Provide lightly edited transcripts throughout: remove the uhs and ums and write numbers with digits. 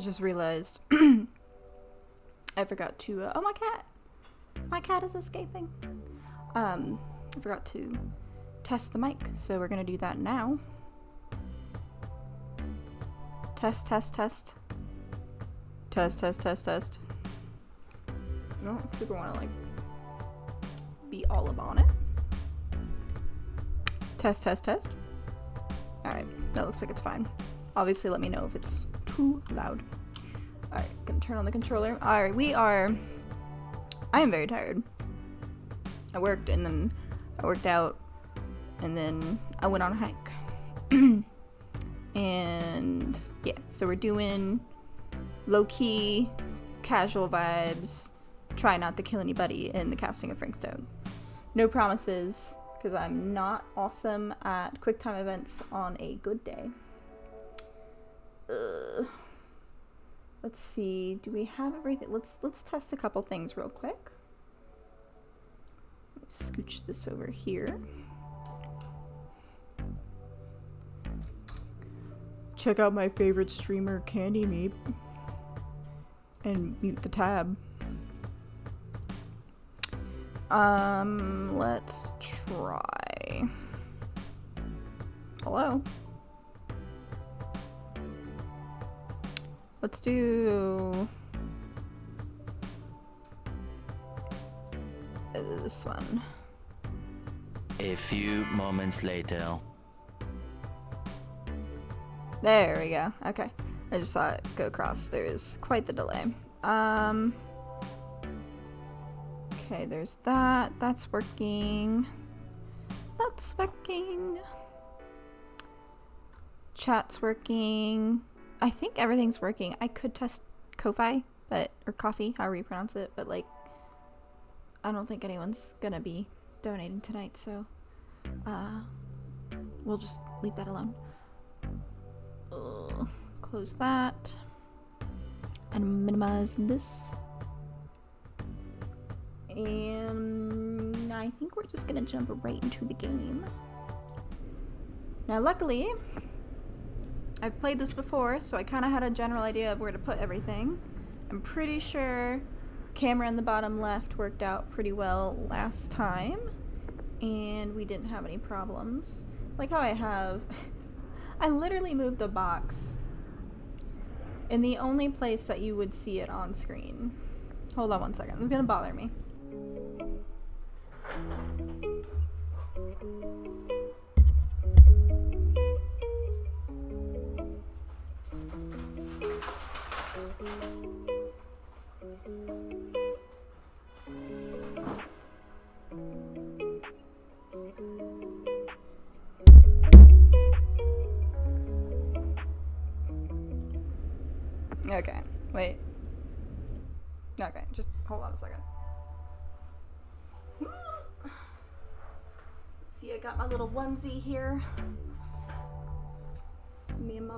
Just realized I forgot to oh, my cat is escaping. I forgot to test the mic, so we're gonna do that now. Test. I don't super want to like be all up on it. Test. Alright, that looks like it's fine. Obviously, let me know if it's too loud. Alright, gonna turn on the controller. Alright, I am very tired. I worked and then I worked out and then I went on a hike. And yeah, so we're doing low-key, casual vibes, try not to kill anybody in the casting of Frank Stone. No promises, because I'm not awesome at QuickTime events on a good day. Let's see, do we have everything? Let's test a couple things real quick. Let me scooch this over here. Check out my favorite streamer, KandiMeep, and mute the tab. Let's try. Hello? Let's do this one. A few moments later. There we go. Okay. I just saw it go across. There's quite the delay. Okay, there's that. That's working. That's working. Chat's working. I think everything's working. I could test Ko-Fi, or coffee, however you pronounce it, but like, I don't think anyone's gonna be donating tonight, so we'll just leave that alone. Close that and minimize this, and I think we're just gonna jump right into the game. Now luckily I've played this before, so I kind of had a general idea of where to put everything. I'm pretty sure camera in the bottom left worked out pretty well last time, and we didn't have any problems. Like how I have I literally moved the box in the only place that you would see it on screen. Hold on one second. It's gonna bother me. Okay, wait. Okay, just hold on a second. See, I got my little onesie here. Me and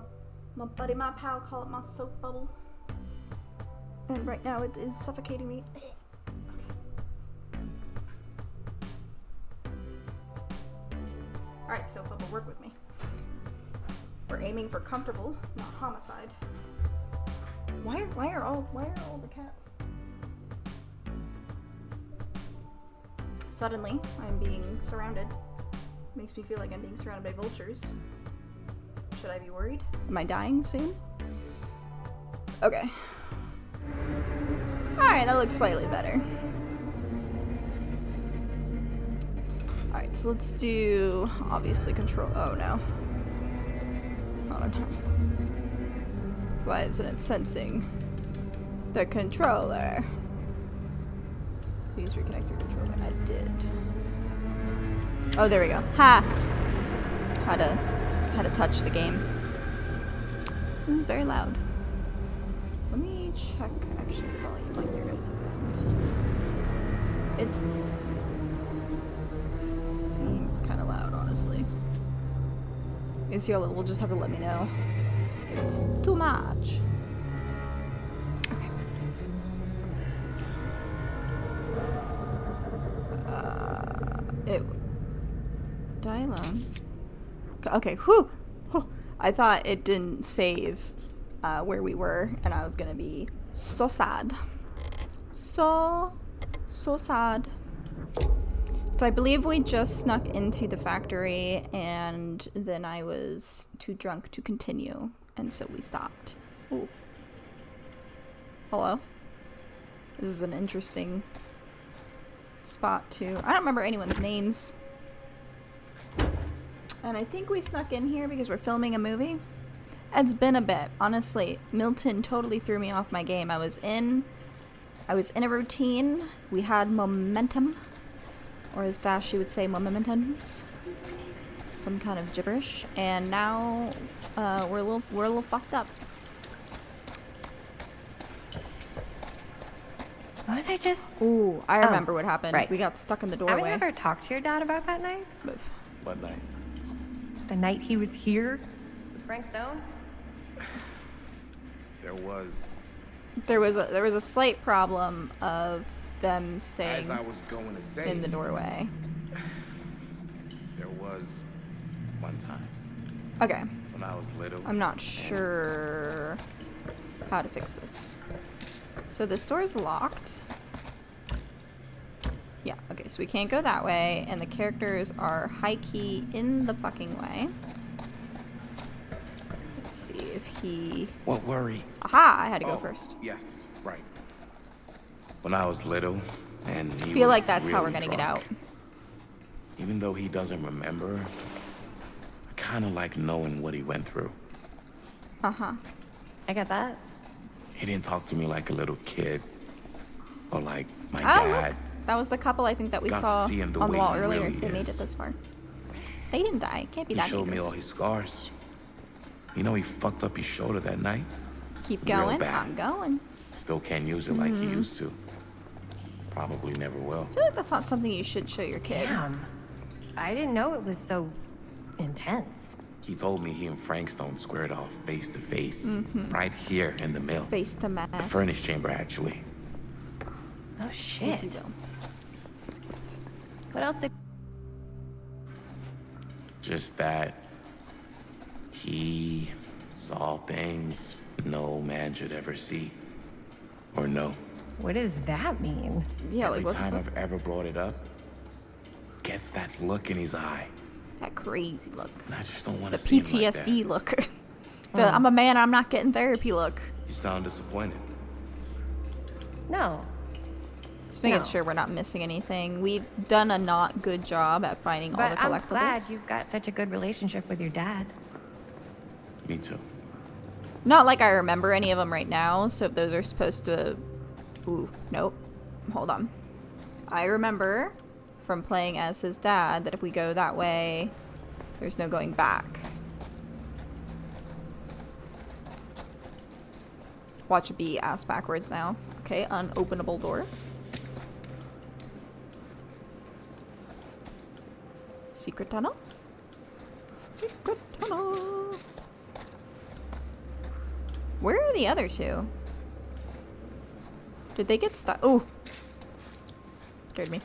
my buddy, my pal, call it my soap bubble. And right now it is suffocating me. Okay. Alright, soap bubble, work with me. We're aiming for comfortable, not homicide. Why are all the cats? Suddenly, I'm being surrounded. Makes me feel like I'm being surrounded by vultures. Should I be worried? Am I dying soon? Okay. Alright, that looks slightly better. Alright, so let's do, obviously, control. Oh no. Oh no. Why isn't it sensing the controller? Please reconnect your controller. I did. Oh, there we go. Ha! Had to touch the game. This is very loud. Let me check actually the volume on your guys' end. It seems kind of loud, honestly. Is y'all will just have to let me know. It's too much. Okay. Die alone. Okay, whew! I thought it didn't save where we were, and I was gonna be so sad. So sad. So I believe we just snuck into the factory, and then I was too drunk to continue, and so we stopped. Ooh. Hello? This is an interesting spot, too. I don't remember anyone's names. And I think we snuck in here because we're filming a movie. It's been a bit. Honestly, Milton totally threw me off my game. I was in a routine. We had momentum. Or as Dashi would say, momentums. Some kind of gibberish. And now we're a little fucked up. What was I just... Ooh, I remember what happened. Right. We got stuck in the doorway. Have you ever talked to your dad about that night? What night? The night he was here? With Frank Stone? There was There was a slight problem of them staying as I was going to say, in the doorway. there was one time Okay. when I was little. I'm not sure how to fix this. So this door's locked. Yeah, okay, so we can't go that way, and the characters are high-key in the fucking way. Let's see if he... What worry? Aha! I had to go first. Yes, right. When I was little, and he I feel was like that's how we're really gonna get out. drunk. Even though he doesn't remember, I kind of like knowing what he went through. Uh-huh. I get that. He didn't talk to me like a little kid, or like my Oh, dad. look. That was the couple I think that we Got to saw see him the on the way wall he earlier. really They made it is. this far. They didn't die. Can't be He that showed me all dangerous. his scars. You know, he fucked up his shoulder that night. Keep real going. bad. I'm going. Still can't use it like he used to. Probably never will. I feel like that's not something you should show your kid. Damn. I didn't know it was so intense. He told me he and Frank Stone squared off face to face, right here in the mill. Face to mask. The furnace chamber, actually. Oh, shit. What else did... Just that he saw things no man should ever see or know. What does that mean? Yeah, Every like what time I've ever brought it up, gets that look in his eye. that crazy look. And I just don't want The to see him like PTSD that. look. The I'm a man, I'm not getting therapy look. You sound disappointed. No. Just making No. sure we're not missing anything. We've done a not good job at finding all But the I'm collectibles. glad you've got such a good relationship with your dad. Me too. Not like I remember any of them right now, so if those are supposed to... Ooh, nope. Hold on. I remember from playing as his dad that if we go that way, there's no going back. Watch it be ass backwards now. Okay, unopenable door. Secret tunnel? Secret tunnel! Where are the other two? Did they get stuck? Oh! Scared me.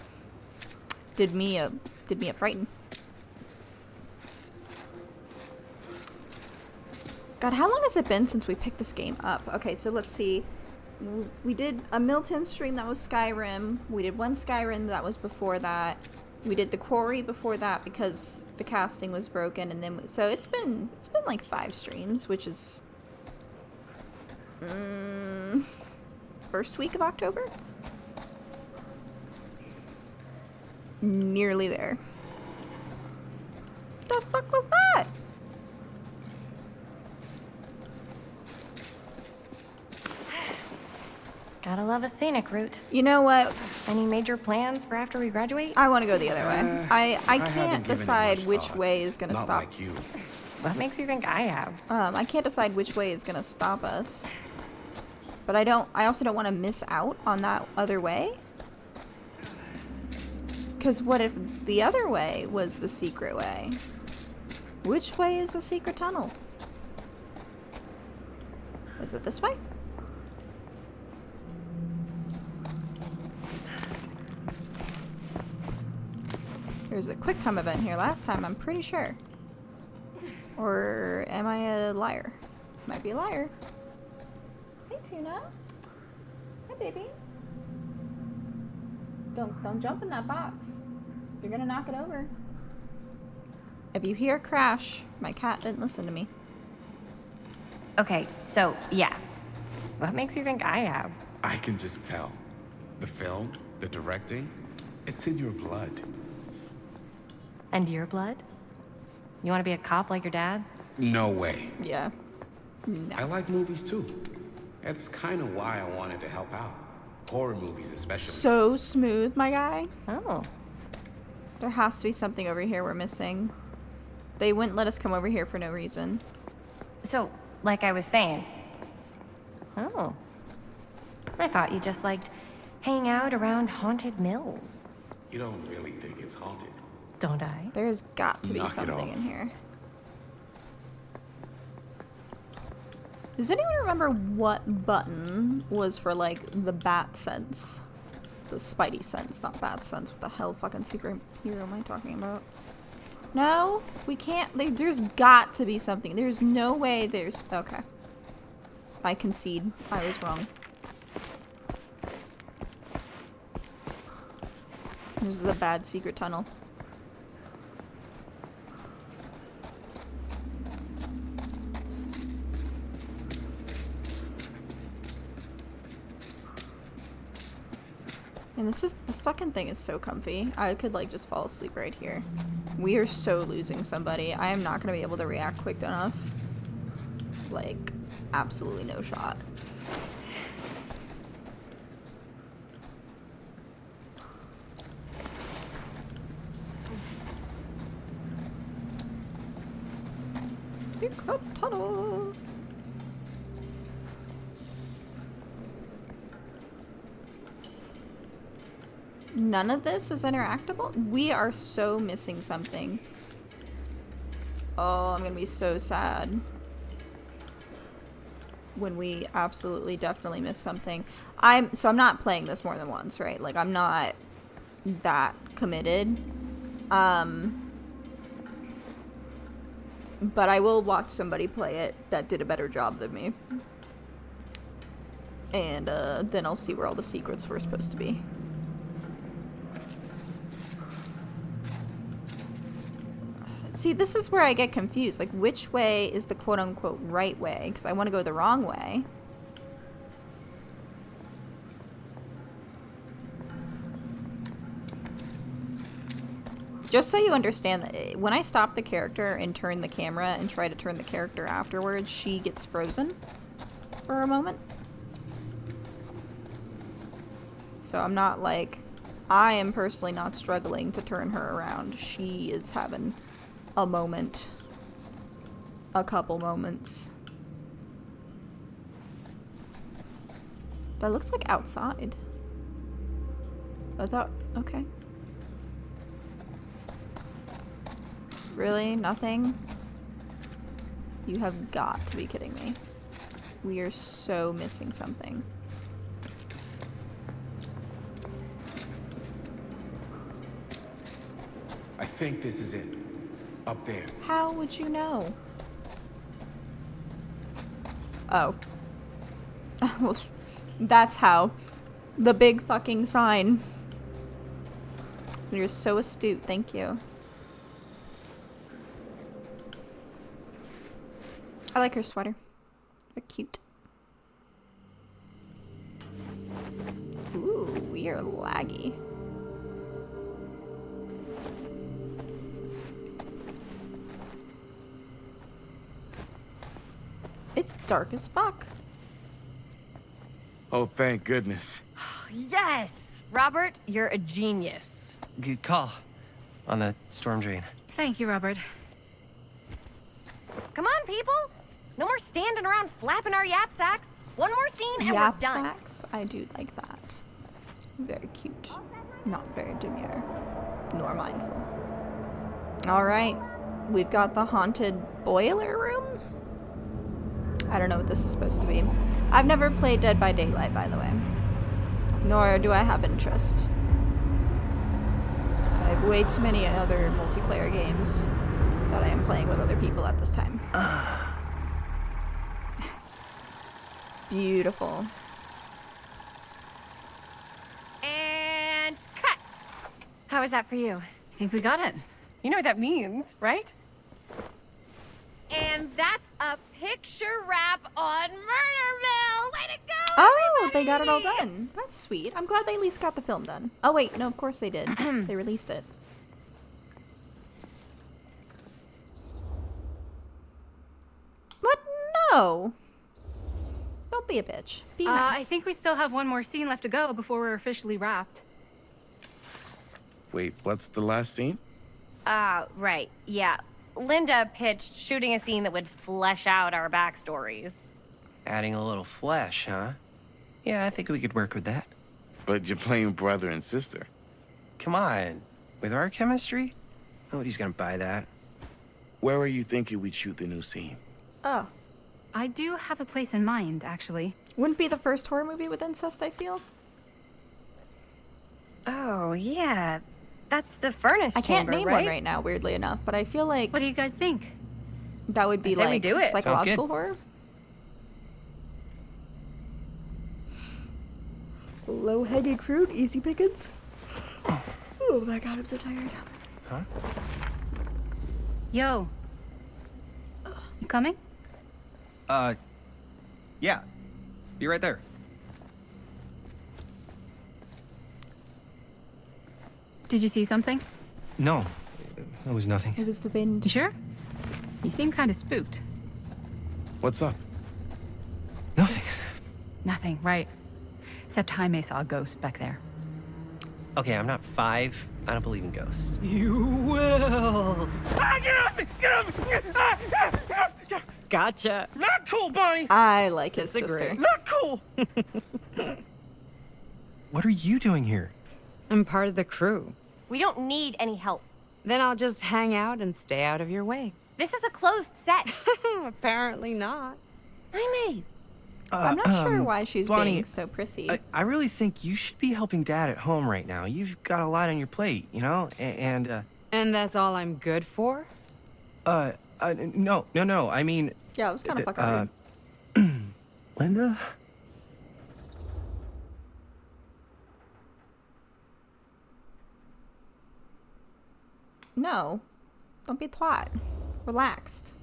Did me a frighten. God, how long has it been since we picked this game up? Okay, so let's see. We did a Milton stream that was Skyrim. We did one Skyrim that was before that. We did the Quarry before that because the casting was broken, and then so it's been like 5 streams, which is first week of October. Nearly there. The fuck was that? Gotta love a scenic route. You know what? Any major plans for after we graduate? I want to go the other way. I haven't can't given it decide much which thought. way is gonna Not stop. like you. What makes you think I have? I can't decide which way is gonna stop us. But I also don't want to miss out on that other way. Because what if the other way was the secret way? Which way is the secret tunnel? Is it this way? There's a quick time event here last time, I'm pretty sure. Or am I a liar? Might be a liar. Hey, Tuna. Hi, baby. Don't jump in that box. You're gonna knock it over. If you hear a crash, my cat didn't listen to me. Okay, so, yeah. What makes you think I have? I can just tell. The film, the directing, it's in your blood. And your blood? You want to be a cop like your dad? No way. Yeah. No. I like movies too. That's kind of why I wanted to help out. Horror movies especially. So smooth, my guy. Oh. There has to be something over here we're missing. They wouldn't let us come over here for no reason. So, like I was saying. Oh. I thought you just liked hanging out around haunted mills. You don't really think it's haunted. Don't I? There's got to be Knock it something off. in here. Does anyone remember what button was for, like, the bat sense? The Spidey sense, not bat sense. What the hell fucking superhero am I talking about? No? We can't. There's got to be something. There's no way there's... Okay. I concede. I was wrong. This is a bad secret tunnel. And this fucking thing is so comfy. I could like just fall asleep right here. We are so losing somebody. I am not gonna be able to react quick enough. Like, absolutely no shot. Secret tunnel. None of this is interactable? We are so missing something. Oh, I'm gonna be so sad when we absolutely definitely miss something. So I'm not playing this more than once, right? Like, I'm not that committed. But I will watch somebody play it that did a better job than me. And then I'll see where all the secrets were supposed to be. See, this is where I get confused. Like, which way is the quote-unquote right way? Because I want to go the wrong way. Just so you understand, that when I stop the character and turn the camera and try to turn the character afterwards, she gets frozen for a moment. So I'm not like... I am personally not struggling to turn her around. She is having... a moment. A couple moments. That looks like outside. I thought, okay. Really? Nothing? You have got to be kidding me. We are so missing something. I think this is it. Up there. How would you know? Oh. Well, that's how. The big fucking sign. You're so astute, thank you. I like her sweater. They're cute. Ooh, we are laggy. It's dark as fuck. Oh, thank goodness. Yes! Robert, you're a genius. Good call on the storm drain. Thank you, Robert. Come on, people! No more standing around flapping our yap sacks. One more scene and Yap we're done. sacks? I do like that. Very cute. Not very demure. Nor mindful. Alright. We've got the haunted boiler room? I don't know what this is supposed to be. I've never played Dead by Daylight, by the way. Nor do I have interest. I have way too many other multiplayer games that I am playing with other people at this time. Beautiful. And cut! How was that for you? I think we got it. You know what that means, right? And that's a picture wrap on Murder Mill! Way to go, Oh, they got it all everybody! done. That's sweet. I'm glad they at least got the film done. Oh wait, no, of course they did. They released it. What? No! No. Don't be a bitch. Be nice. I think we still have one more scene left to go before we're officially wrapped. Wait, what's the last scene? Right. Yeah. Linda pitched shooting a scene that would flesh out our backstories. Adding a little flesh, huh? Yeah, I think we could work with that. But you're playing brother and sister. Come on. With our chemistry? Nobody's gonna buy that. Where are you thinking we'd shoot the new scene? Oh. I do have a place in mind, actually. Wouldn't be the first horror movie with incest, I feel. Oh, yeah. That's the furnace I can't chamber, name right? one right now, weirdly enough, but I feel like What do you guys think? that would be I say we like do it. psychological Sounds horror. Low-hanging fruit, easy pickings. Oh my god, I'm so tired. Huh? Yo. You coming? Yeah. Be right there. Did you see something? No, it was nothing. It was the wind. You sure? You seem kind of spooked. What's up? Nothing. Nothing, right. Except Jaime saw a ghost back there. Okay, I'm not 5. I don't believe in ghosts. You will. Get off me! Get off me! Get off! Gotcha. Not cool, Bonnie! I like his Disagree. sister. Not cool! What are you doing here? I'm part of the crew. We don't need any help. Then I'll just hang out and stay out of your way. This is a closed set. Apparently not. Jaime! I'm not sure why she's Bonnie, being so prissy. I really think you should be helping Dad at home right now. You've got a lot on your plate, you know? And And that's all I'm good for? no. I mean, Yeah, it was kind of fucking Linda? No. Don't be a twat. Relaxed.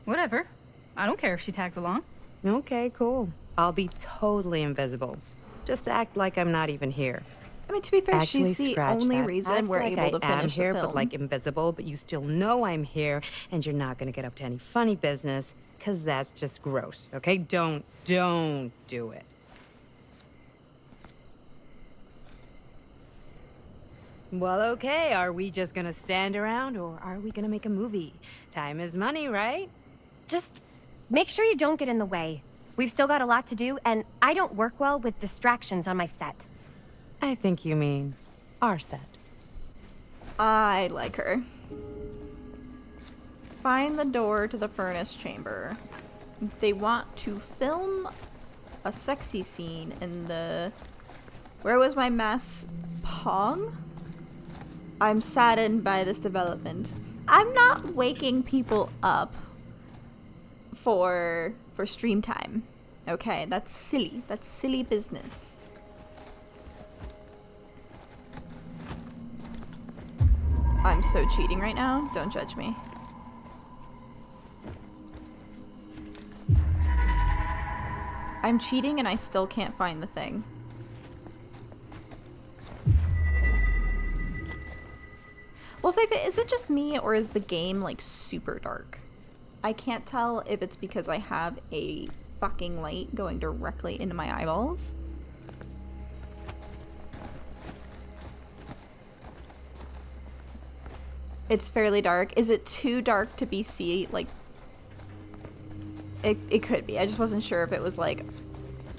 Whatever. I don't care if she tags along. Okay, cool. I'll be totally invisible. Just act like I'm not even here. I mean, to be fair, Actually, she's the scratch only that. reason Act we're like able to I am finish here, the film. but like invisible, but you still know I'm here, and you're not gonna get up to any funny business, cause that's just gross. Okay, don't do it. Well, okay. Are we just gonna stand around, or are we gonna make a movie? Time is money, right? Just make sure you don't get in the way. We've still got a lot to do, and I don't work well with distractions on my set. I think you mean our set. I like her. Find the door to the furnace chamber. They want to film a sexy scene in the... Where was my mess? Pong? I'm saddened by this development. I'm not waking people up for stream time. Okay, that's silly. That's silly business. I'm so cheating right now. Don't judge me. I'm cheating and I still can't find the thing. Well, Faith, is it just me or is the game like super dark? I can't tell if it's because I have a fucking light going directly into my eyeballs. It's fairly dark. Is it too dark to be like... It could be. I just wasn't sure if it was like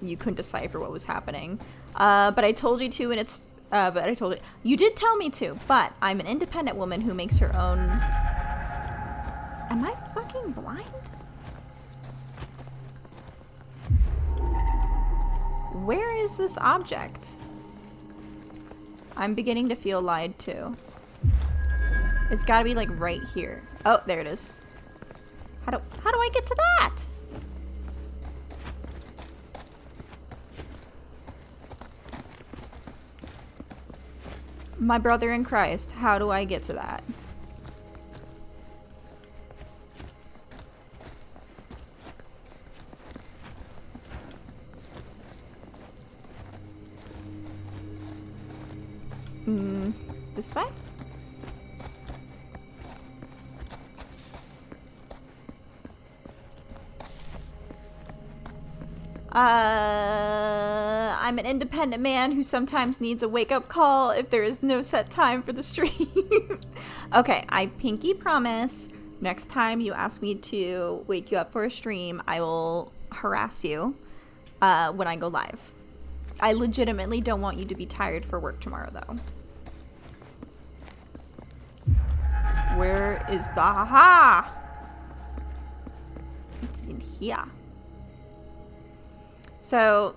you couldn't decipher what was happening. But I told you to, and it's... but I told you... You did tell me to, but I'm an independent woman who makes her own... Am I fucking blind? Where is this object? I'm beginning to feel lied to. It's gotta be like right here. Oh, there it is. How do I get to that? My brother in Christ, how do I get to that? This way? I'm an independent man who sometimes needs a wake-up call if there is no set time for the stream. Okay, I pinky promise next time you ask me to wake you up for a stream, I will harass you when I go live. I legitimately don't want you to be tired for work tomorrow, though. Where is the haha? It's in here. So,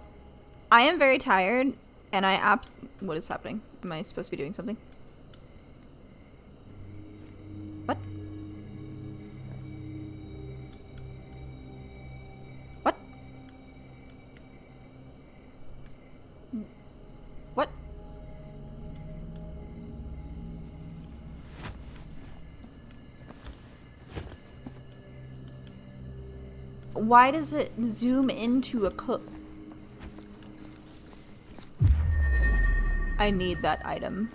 I am very tired, and what is happening? Am I supposed to be doing something? What? What? What? Why does it zoom into a I need that item.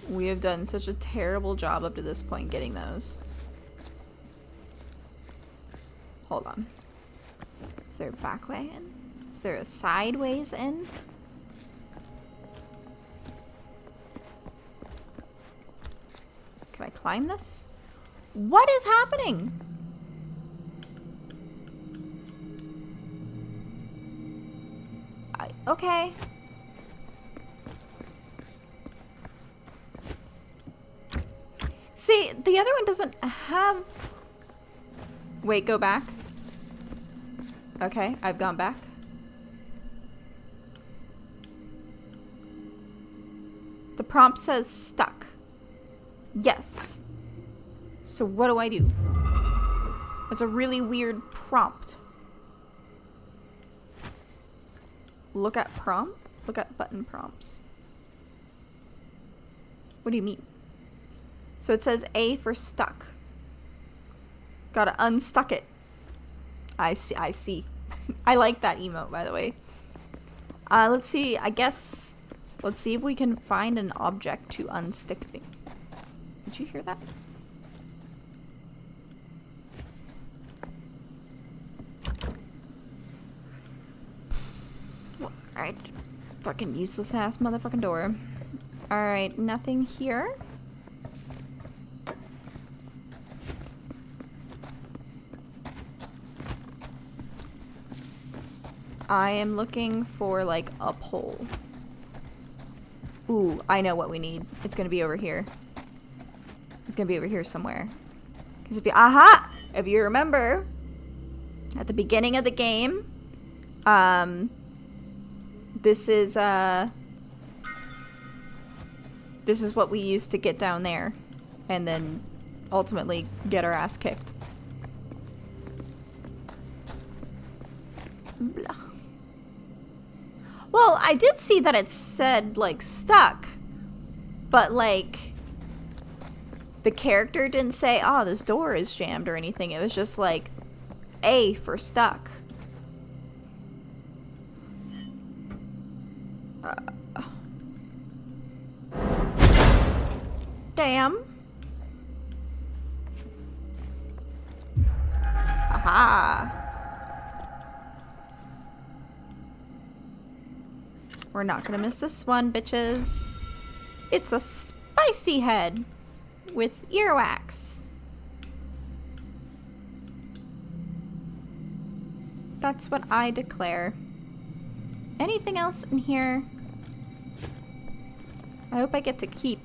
We have done such a terrible job up to this point getting those. Hold on. Is there a back way in? Is there a sideways in? Can I climb this? What is happening? Okay. See, the other one doesn't have... Wait, go back. Okay, I've gone back. The prompt says stuck. Yes. So what do I do? It's a really weird prompt. Look at prompt? Look at button prompts. What do you mean? So it says A for stuck. Gotta unstuck it. I see, I see. I like that emote, by the way. Let's see, I guess... Let's see if we can find an object to unstick thing. Did you hear that? Alright. Fucking useless ass motherfucking door. Alright, nothing here. I am looking for, like, a pole. Ooh, I know what we need. It's gonna be over here. It's gonna be over here somewhere. Because if you- aha! If you remember, at the beginning of the game, this is what we used to get down there. And then ultimately get our ass kicked. Blah. Well, I did see that it said, like, stuck. But, like, the character didn't say, oh, this door is jammed or anything. It was just, like, A for stuck. Damn. Aha. We're not gonna miss this one, bitches. It's a spicy head with earwax. That's what I declare. Anything else in here? I hope I get to keep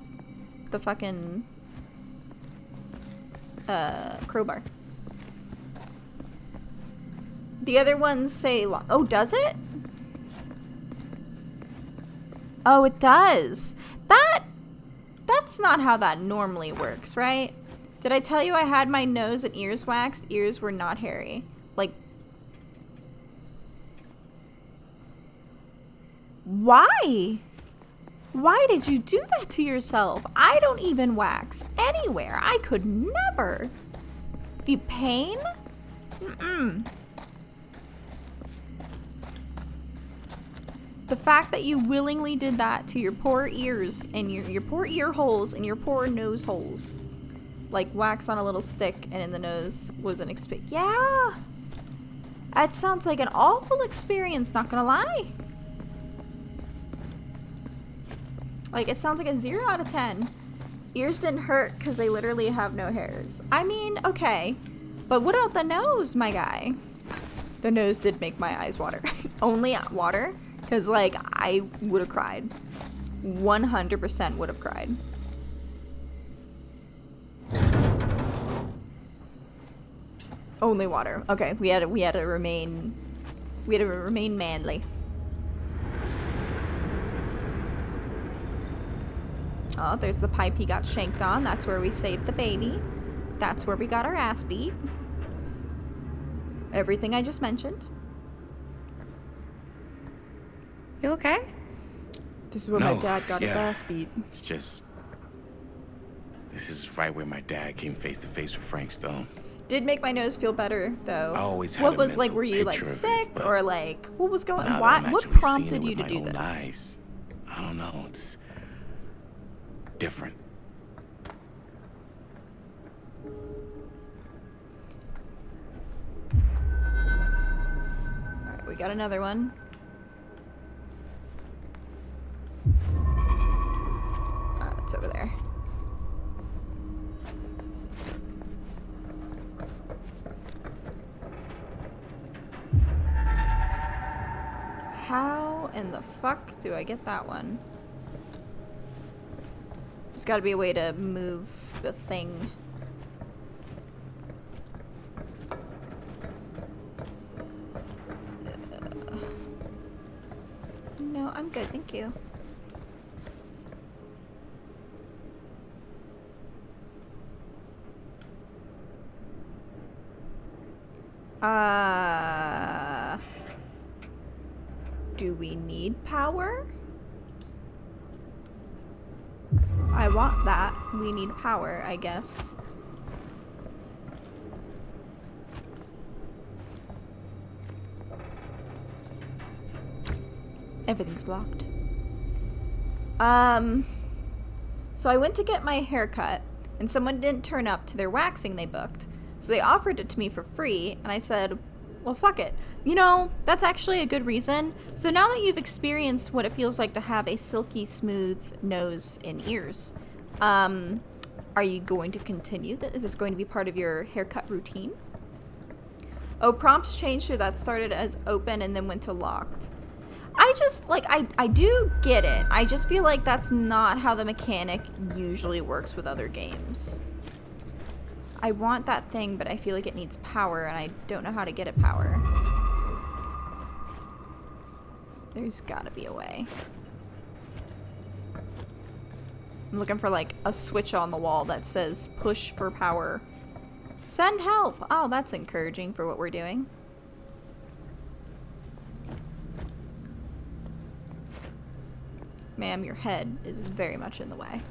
the fucking crowbar. The other ones say oh, does it? Oh, it does. That's not how that normally works, right? Did I tell you I had my nose and ears waxed? Ears were not hairy. Like, why? Why did you do that to yourself? I don't even wax anywhere. I could never. The pain? Mm-mm. The fact that you willingly did that to your poor ears and your poor ear holes and your poor nose holes. Like wax on a little stick and in the nose was an yeah. That sounds like an awful experience, not gonna lie. Like, it sounds like a 0 out of 10. Ears didn't hurt because they literally have no hairs. I mean, okay. But what about the nose, my guy? The nose did make my eyes water. Only water? Because, like, I would have cried. 100% would have cried. Only water. Okay, we had to remain manly. Oh, there's the pipe he got shanked on. That's where we saved the baby. That's where we got our ass beat. Everything I just mentioned. You okay? This is where my dad got his ass beat. It's just... This is right where my dad came face to face with Frank Stone. Did make my nose feel better, though. I always had what a was like? mental Were you like picture of it, sick but or like what was going? now that Why? I'm What actually prompted seeing it you to with do my own this? eyes, I don't know. It's different. All right, we got another one. It's over there. How in the fuck do I get that one? There's got to be a way to move the thing. No, I'm good, thank you. Do we need power? I want that. We need power, I guess. Everything's locked. So I went to get my hair cut, and someone didn't turn up to their waxing they booked. So they offered it to me for free, and I said, well, fuck it. You know, that's actually a good reason. So now that you've experienced what it feels like to have a silky smooth nose and ears, are you going to continue? Is this going to be part of your haircut routine? Oh, prompts changed, so that started as open and then went to locked. I just, like, I do get it. I just feel like that's not how the mechanic usually works with other games. I want that thing, but I feel like it needs power, and I don't know how to get it power. There's gotta be a way. I'm looking for, like, a switch on the wall that says push for power. Send help! Oh, that's encouraging for what we're doing. Ma'am, your head is very much in the way.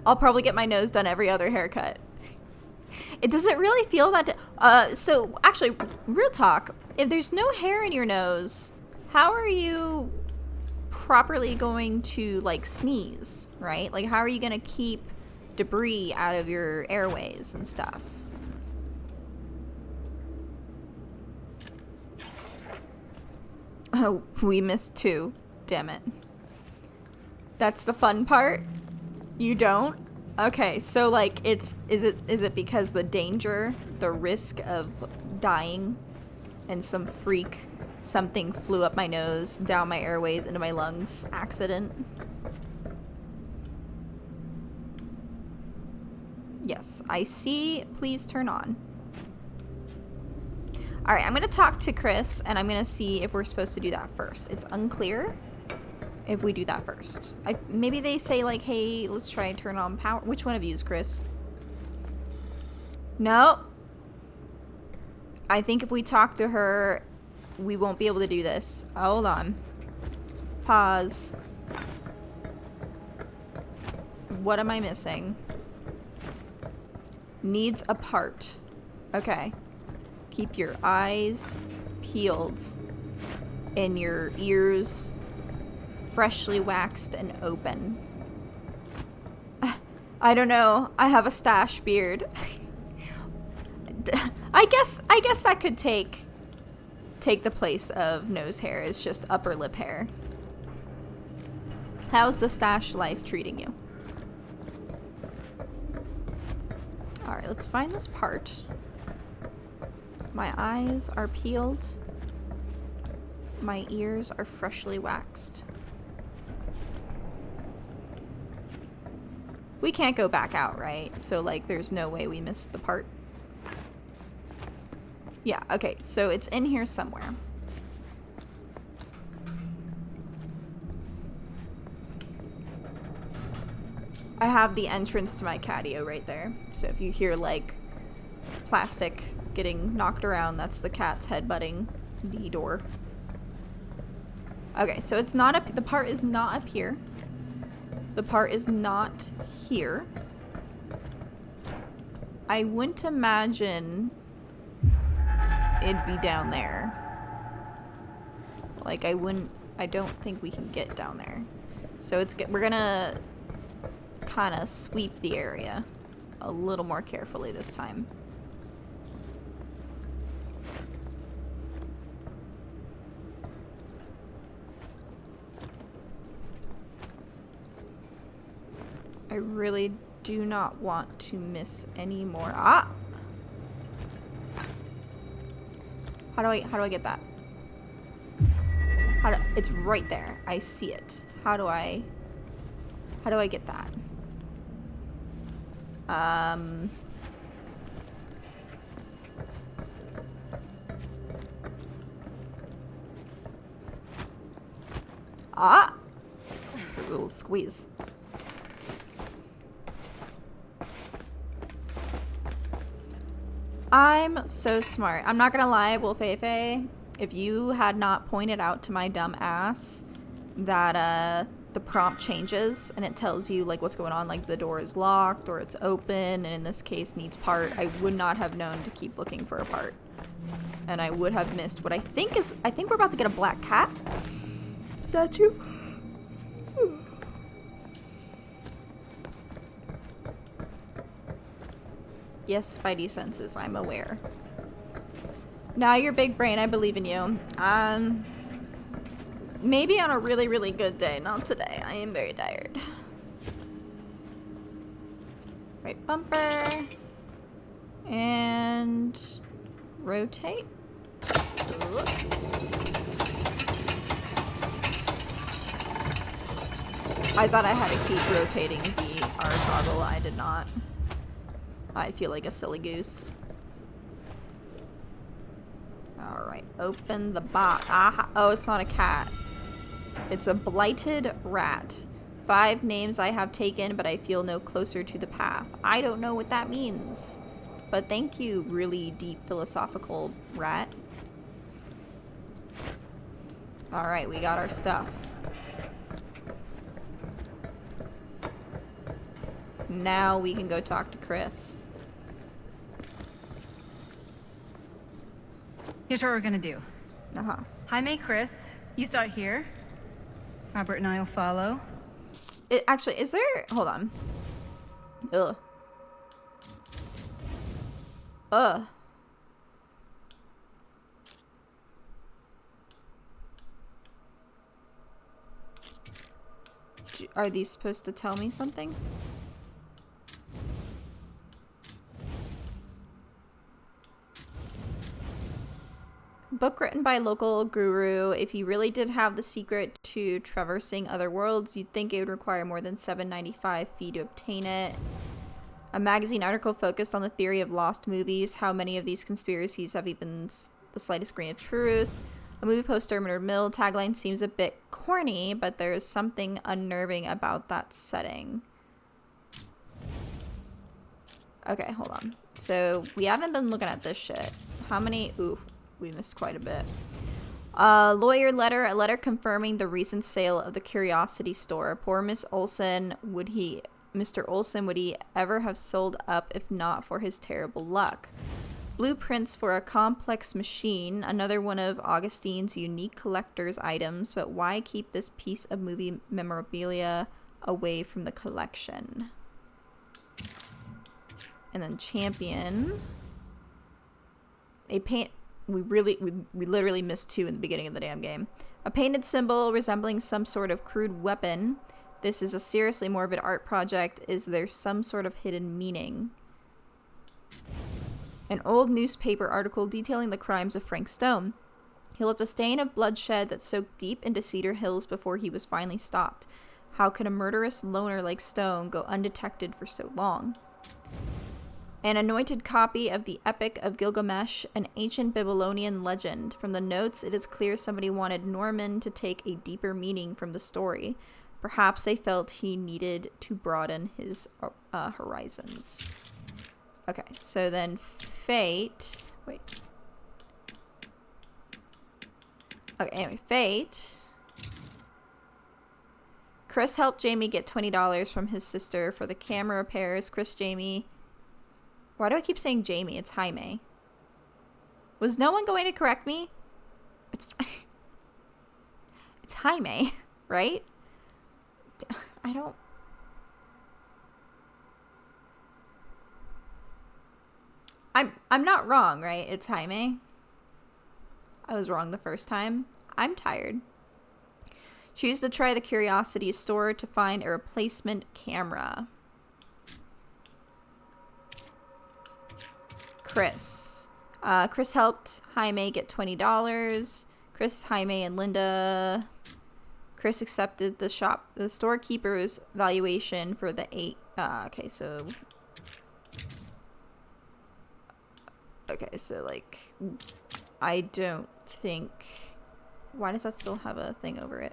I'll probably get my nose done every other haircut. It doesn't really feel that... so, actually, real talk. If there's no hair in your nose, how are you properly going to, like, sneeze, right? Like, how are you going to keep debris out of your airways and stuff? Oh, we missed 2. Damn it. That's the fun part? You don't? Okay, so like is it because the danger, the risk of dying and some freak something flew up my nose, down my airways, into my lungs accident? Yes, I see. Please turn on. All right, I'm going to talk to Chris and I'm going to see if we're supposed to do that first. It's unclear if we do that first. Maybe they say like, hey, let's try and turn on power. Which one of you is Chris? No. I think if we talk to her, we won't be able to do this. Hold on. Pause. What am I missing? Needs a part. Okay. Keep your eyes peeled and your ears freshly waxed and open. I don't know. I have a stash beard. I guess that could take the place of nose hair. It's just upper lip hair. How's the stash life treating you? Alright, let's find this part. My eyes are peeled. My ears are freshly waxed. We can't go back out, right? So, like, there's no way we missed the part. Yeah, okay, so it's in here somewhere. I have the entrance to my catio right there. So if you hear, like, plastic getting knocked around, that's the cat's headbutting the door. Okay, so it's not up, the part is not up here. The part is not here. I wouldn't imagine it'd be down there. Like, I don't think we can get down there. So we're gonna kind of sweep the area a little more carefully this time. I really do not want to miss any more. Ah! How do I get that? It's right there. I see it. How do I get that? Ah! A little squeeze. I'm so smart. I'm not gonna lie, Wolfefe, if you had not pointed out to my dumb ass that the prompt changes and it tells you like what's going on, like the door is locked or it's open and in this case needs part, I would not have known to keep looking for a part. And I would have missed what I think we're about to get a black cat statue. Yes, Spidey senses, I'm aware. Now your big brain, I believe in you. Maybe on a really, really good day. Not today. I am very tired. Right bumper. And rotate. Look. I thought I had to keep rotating the R toggle. I did not. I feel like a silly goose. Alright, open the box. Aha. Oh, it's not a cat. It's a blighted rat. 5 names I have taken, but I feel no closer to the path. I don't know what that means. But thank you, really deep philosophical rat. Alright, we got our stuff. Now we can go talk to Chris. Here's what we're gonna do. Uh-huh. Jaime, Chris, you start here. Robert and I'll follow. Actually, is there... Hold on. Ugh. Ugh. Are these supposed to tell me something? Book written by local guru. If you really did have the secret to traversing other worlds, you'd think it would require more than $7.95 fee to obtain it. A magazine article focused on the theory of lost movies. How many of these conspiracies have even the slightest grain of truth? A movie poster, Murder Mill. Tagline seems a bit corny, but there is something unnerving about that setting. Okay, hold on. So, we haven't been looking at this shit. How many... Ooh. We missed quite a bit. Lawyer letter, a letter confirming the recent sale of the Curiosity Store. Poor Mr. Olson, would he ever have sold up if not for his terrible luck? Blueprints for a complex machine, another one of Augustine's unique collector's items, but why keep this piece of movie memorabilia away from the collection? And then Champion. We literally missed 2 in the beginning of the damn game. A painted symbol resembling some sort of crude weapon. This is a seriously morbid art project. Is there some sort of hidden meaning? An old newspaper article detailing the crimes of Frank Stone. He left a stain of bloodshed that soaked deep into Cedar Hills before he was finally stopped. How could a murderous loner like Stone go undetected for so long? An anointed copy of the Epic of Gilgamesh, an ancient Babylonian legend. From the notes, it is clear somebody wanted Norman to take a deeper meaning from the story. Perhaps they felt he needed to broaden his horizons. Okay, so then Fate... Wait. Okay, anyway, Fate... Chris helped Jamie get $20 from his sister for the camera repairs. Jamie... Why do I keep saying Jamie? It's Jaime. Was no one going to correct me? It's It's Jaime, right? I don't... I'm not wrong, right? It's Jaime. I was wrong the first time. I'm tired. Choose to try the Curiosity store to find a replacement camera. Chris. Chris helped Jaime get $20. Chris, Jaime, and Linda. Chris accepted the storekeeper's valuation for the 8. Okay, so like, I don't think. Why does that still have a thing over it?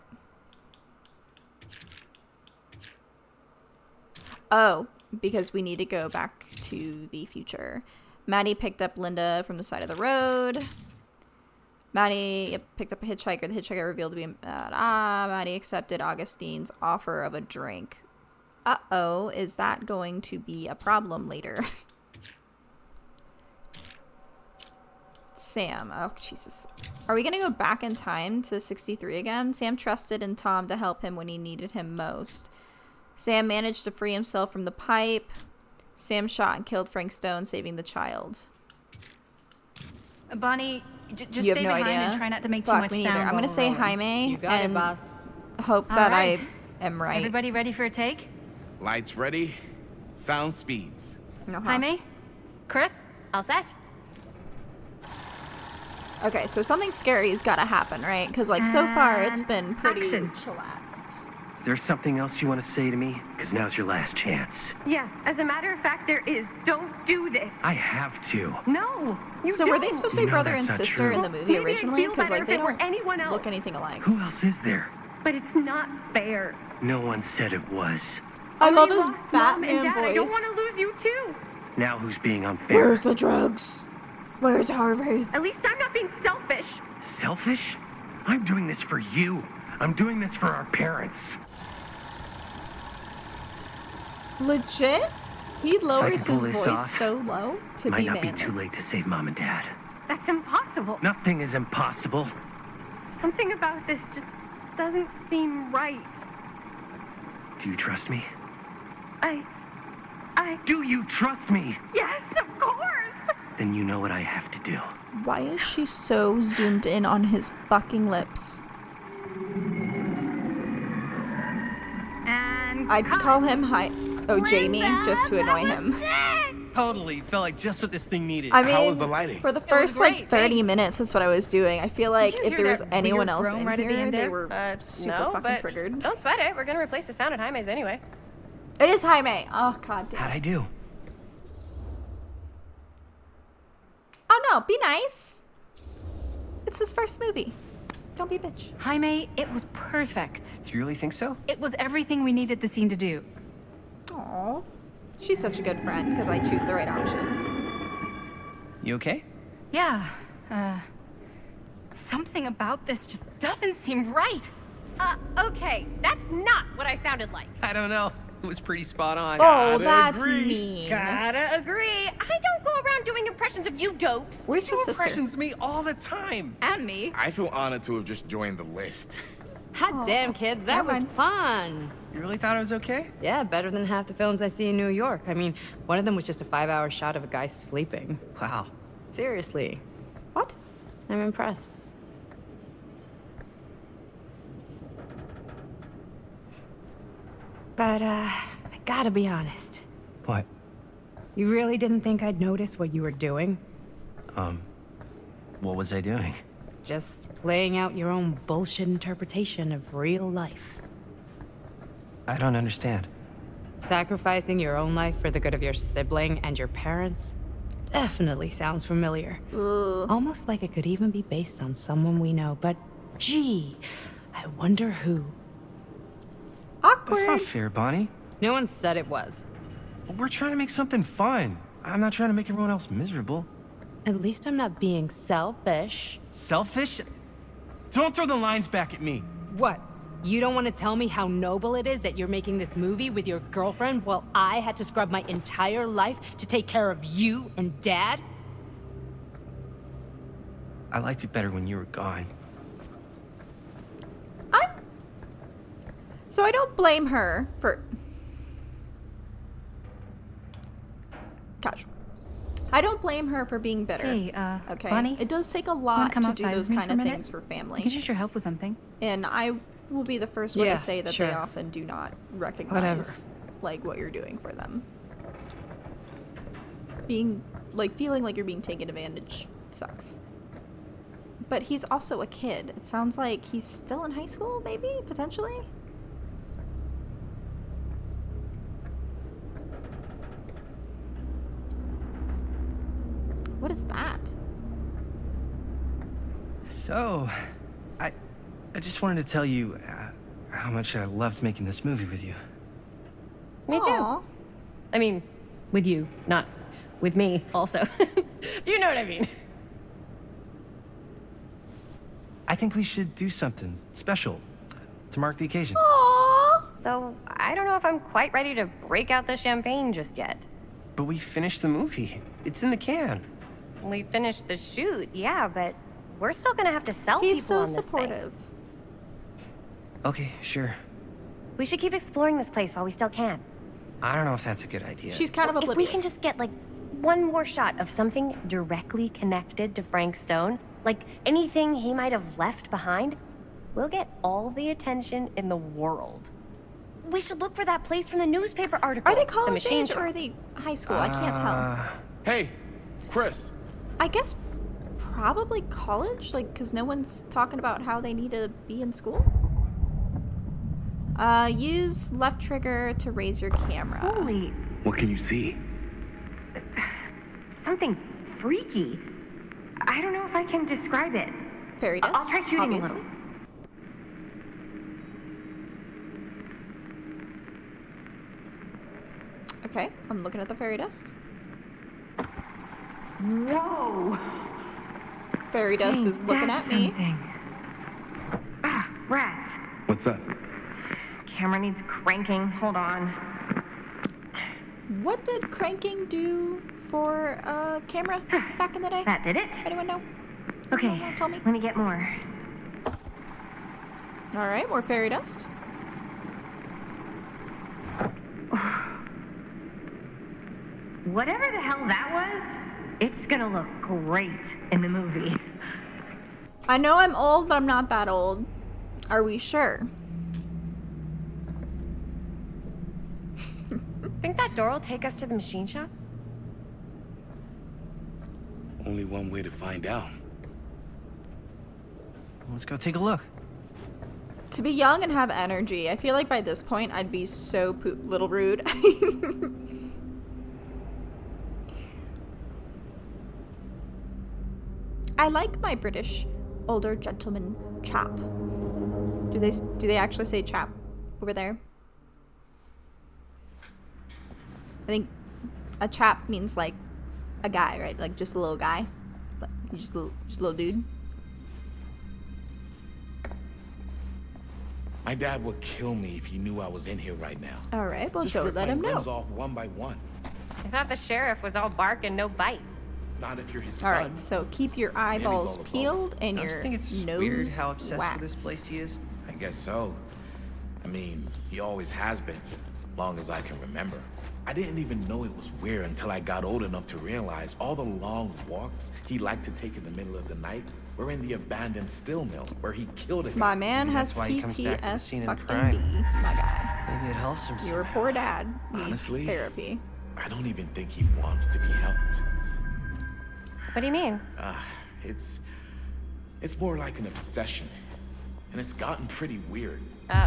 Oh, because we need to go back to the future. Maddie picked up Linda from the side of the road. Maddie picked up a hitchhiker. The hitchhiker revealed to be Maddie accepted Augustine's offer of a drink. Uh-oh, is that going to be a problem later? Sam. Oh, Jesus. Are we going to go back in time to 63 again? Sam trusted in Tom to help him when he needed him most. Sam managed to free himself from the pipe. Sam shot and killed Frank Stone, saving the child. Bonnie, just stay behind and try not to make too much sound. I'm going to say Jaime You got it, boss. Hope that I am right. Everybody ready for a take? Lights ready. Sound speeds. Jaime? Chris? All set? Okay, so something scary's got to happen, right? Because, like, so far it's been pretty chillaxed. Is there something else you want to say to me? Because now's your last chance. Yeah, as a matter of fact, there is. Don't do this. I have to. No, you So don't. were they supposed to be brother and that's not sister true. in the movie Maybe I'd originally? feel Because, better like, if they it were don't anyone else. look anything alike. Who else is there? But it's not fair. No one said it was. I love You his lost Mom and Batman Dad. I don't voice. want to lose you too. Now who's being unfair? Where's the drugs? Where's Harvey? At least I'm not being selfish. Selfish? I'm doing this for you. I'm doing this for our parents. Legit? He lowers pull his this voice off, so low to Might be not be manly. too late to save Mom and Dad. That's impossible. Nothing is impossible. Something about this just doesn't seem right. Do you trust me? I... Do you trust me? Yes, of course! Then you know what I have to do. Why is she so zoomed in on his fucking lips? And I'd call him Jamie just to annoy him. Totally. Felt like just what this thing needed. I mean, How was the lighting? for the was first great, like 30 thanks. minutes, that's what I was doing. I feel like you if hear there was that anyone weird else groan in right at the here, end they there? were super no, fucking but triggered. Don't sweat it. We're gonna replace the sound at Jaime's anyway. It is Jaime. Oh god damn. How'd I do? Oh no, be nice. It's his first movie. Don't be a bitch. Jaime, it was perfect. Do you really think so? It was everything we needed the scene to do. Aw. She's such a good friend because I choose the right option. You okay? Yeah, something about this just doesn't seem right. Okay, that's not what I sounded like. I don't know. It was pretty spot on. Oh, Gotta that's agree. mean. Gotta agree. I don't go around doing impressions of you dopes. Where's his sister? Impressions me all the time. And me. I feel honored to have just joined the list. Hot damn, kids, that never was mind. fun. You really thought it was okay? Yeah, better than half the films I see in New York. I mean, one of them was just a 5-hour shot of a guy sleeping. Wow. Seriously. What? I'm impressed. But, I gotta be honest. What? You really didn't think I'd notice what you were doing? What was I doing? Just playing out your own bullshit interpretation of real life. I don't understand. Sacrificing your own life for the good of your sibling and your parents definitely sounds familiar. Ugh. Almost like it could even be based on someone we know, but gee, I wonder who. Awkward. That's not fair, Bonnie. No one said it was. We're trying to make something fun. I'm not trying to make everyone else miserable. At least I'm not being selfish. Selfish? Don't throw the lines back at me. What? You don't want to tell me how noble it is that you're making this movie with your girlfriend while I had to scrub my entire life to take care of you and Dad? I liked it better when you were gone. So I don't blame her for... Casual. I don't blame her for being bitter. Hey, okay? Bonnie? It does take a Wanna lot come to do outside those with me kind for a of minute? things for family. I could use your help with something. And I will be the first one Yeah, to say that sure. they often do not recognize Whatever. like what you're doing for them. Being like feeling like you're being taken advantage sucks. But he's also a kid. It sounds like he's still in high school, maybe, potentially. What is that? So, I just wanted to tell you how much I loved making this movie with you. Me too. Aw. I mean, with you, not with me, also. You know what I mean. I think we should do something special to mark the occasion. Aw. So, I don't know if I'm quite ready to break out the champagne just yet. But we finished the movie. It's in the can. We finished the shoot, yeah, but we're still gonna have to sell He's people so on this thing. supportive. Okay, sure. We should keep exploring this place while we still can. I don't know if that's a good idea. She's kind of If oblivious. we can just get, like, one more shot of something directly connected to Frank Stone, like anything he might have left behind, we'll get all the attention in the world. We should look for that place from the newspaper article. Are they the college machine age shop. or are they high school? I can't tell. Hey, Chris. I guess probably college, like, because no one's talking about how they need to be in school. Use left trigger to raise your camera. Holy, What can you see? something freaky. I don't know if I can describe it. Fairy dust. I'll try shooting obviously. a little. Okay, I'm looking at the fairy dust. Whoa! Fairy dust is looking at me. Ah, rats. What's up? Camera needs cranking. Hold on. What did cranking do for camera back in the day? That did it. Anyone know? Okay, Anyone tell me? let me get more. All right, more fairy dust. Whatever the hell that was, it's gonna look great in the movie. I know I'm old, but I'm not that old. Are we sure? Think that door will take us to the machine shop? Only one way to find out. Let's go take a look. To be young and have energy, I feel like by this point I'd be so little rude. I like my British older gentleman chap. Do they actually say chap over there? I think a chap means like a guy, right? Like just a little guy. Like, just a little dude. My dad would kill me if he knew I was in here right now. All right, well, Just don't rip let my him know. limbs off one by one. I thought the sheriff was all bark and no bite. Not if you're his All son. right, so keep your all eyeballs of both. peeled and I your just think it's nose weird how obsessed waxed. with this place he is. I guess so. I mean, he always has been, long as I can remember. I didn't even know it was weird until I got old enough to realize all the long walks he liked to take in the middle of the night were in the abandoned steel mill where he killed a guy. My man Maybe has that's why he comes back to the scene PTSD, of the fucking crime. D, my guy. Maybe it helps him. Your poor dad needs Honestly, therapy. I don't even think he wants to be helped. What do you mean? It's more like an obsession. And it's gotten pretty weird.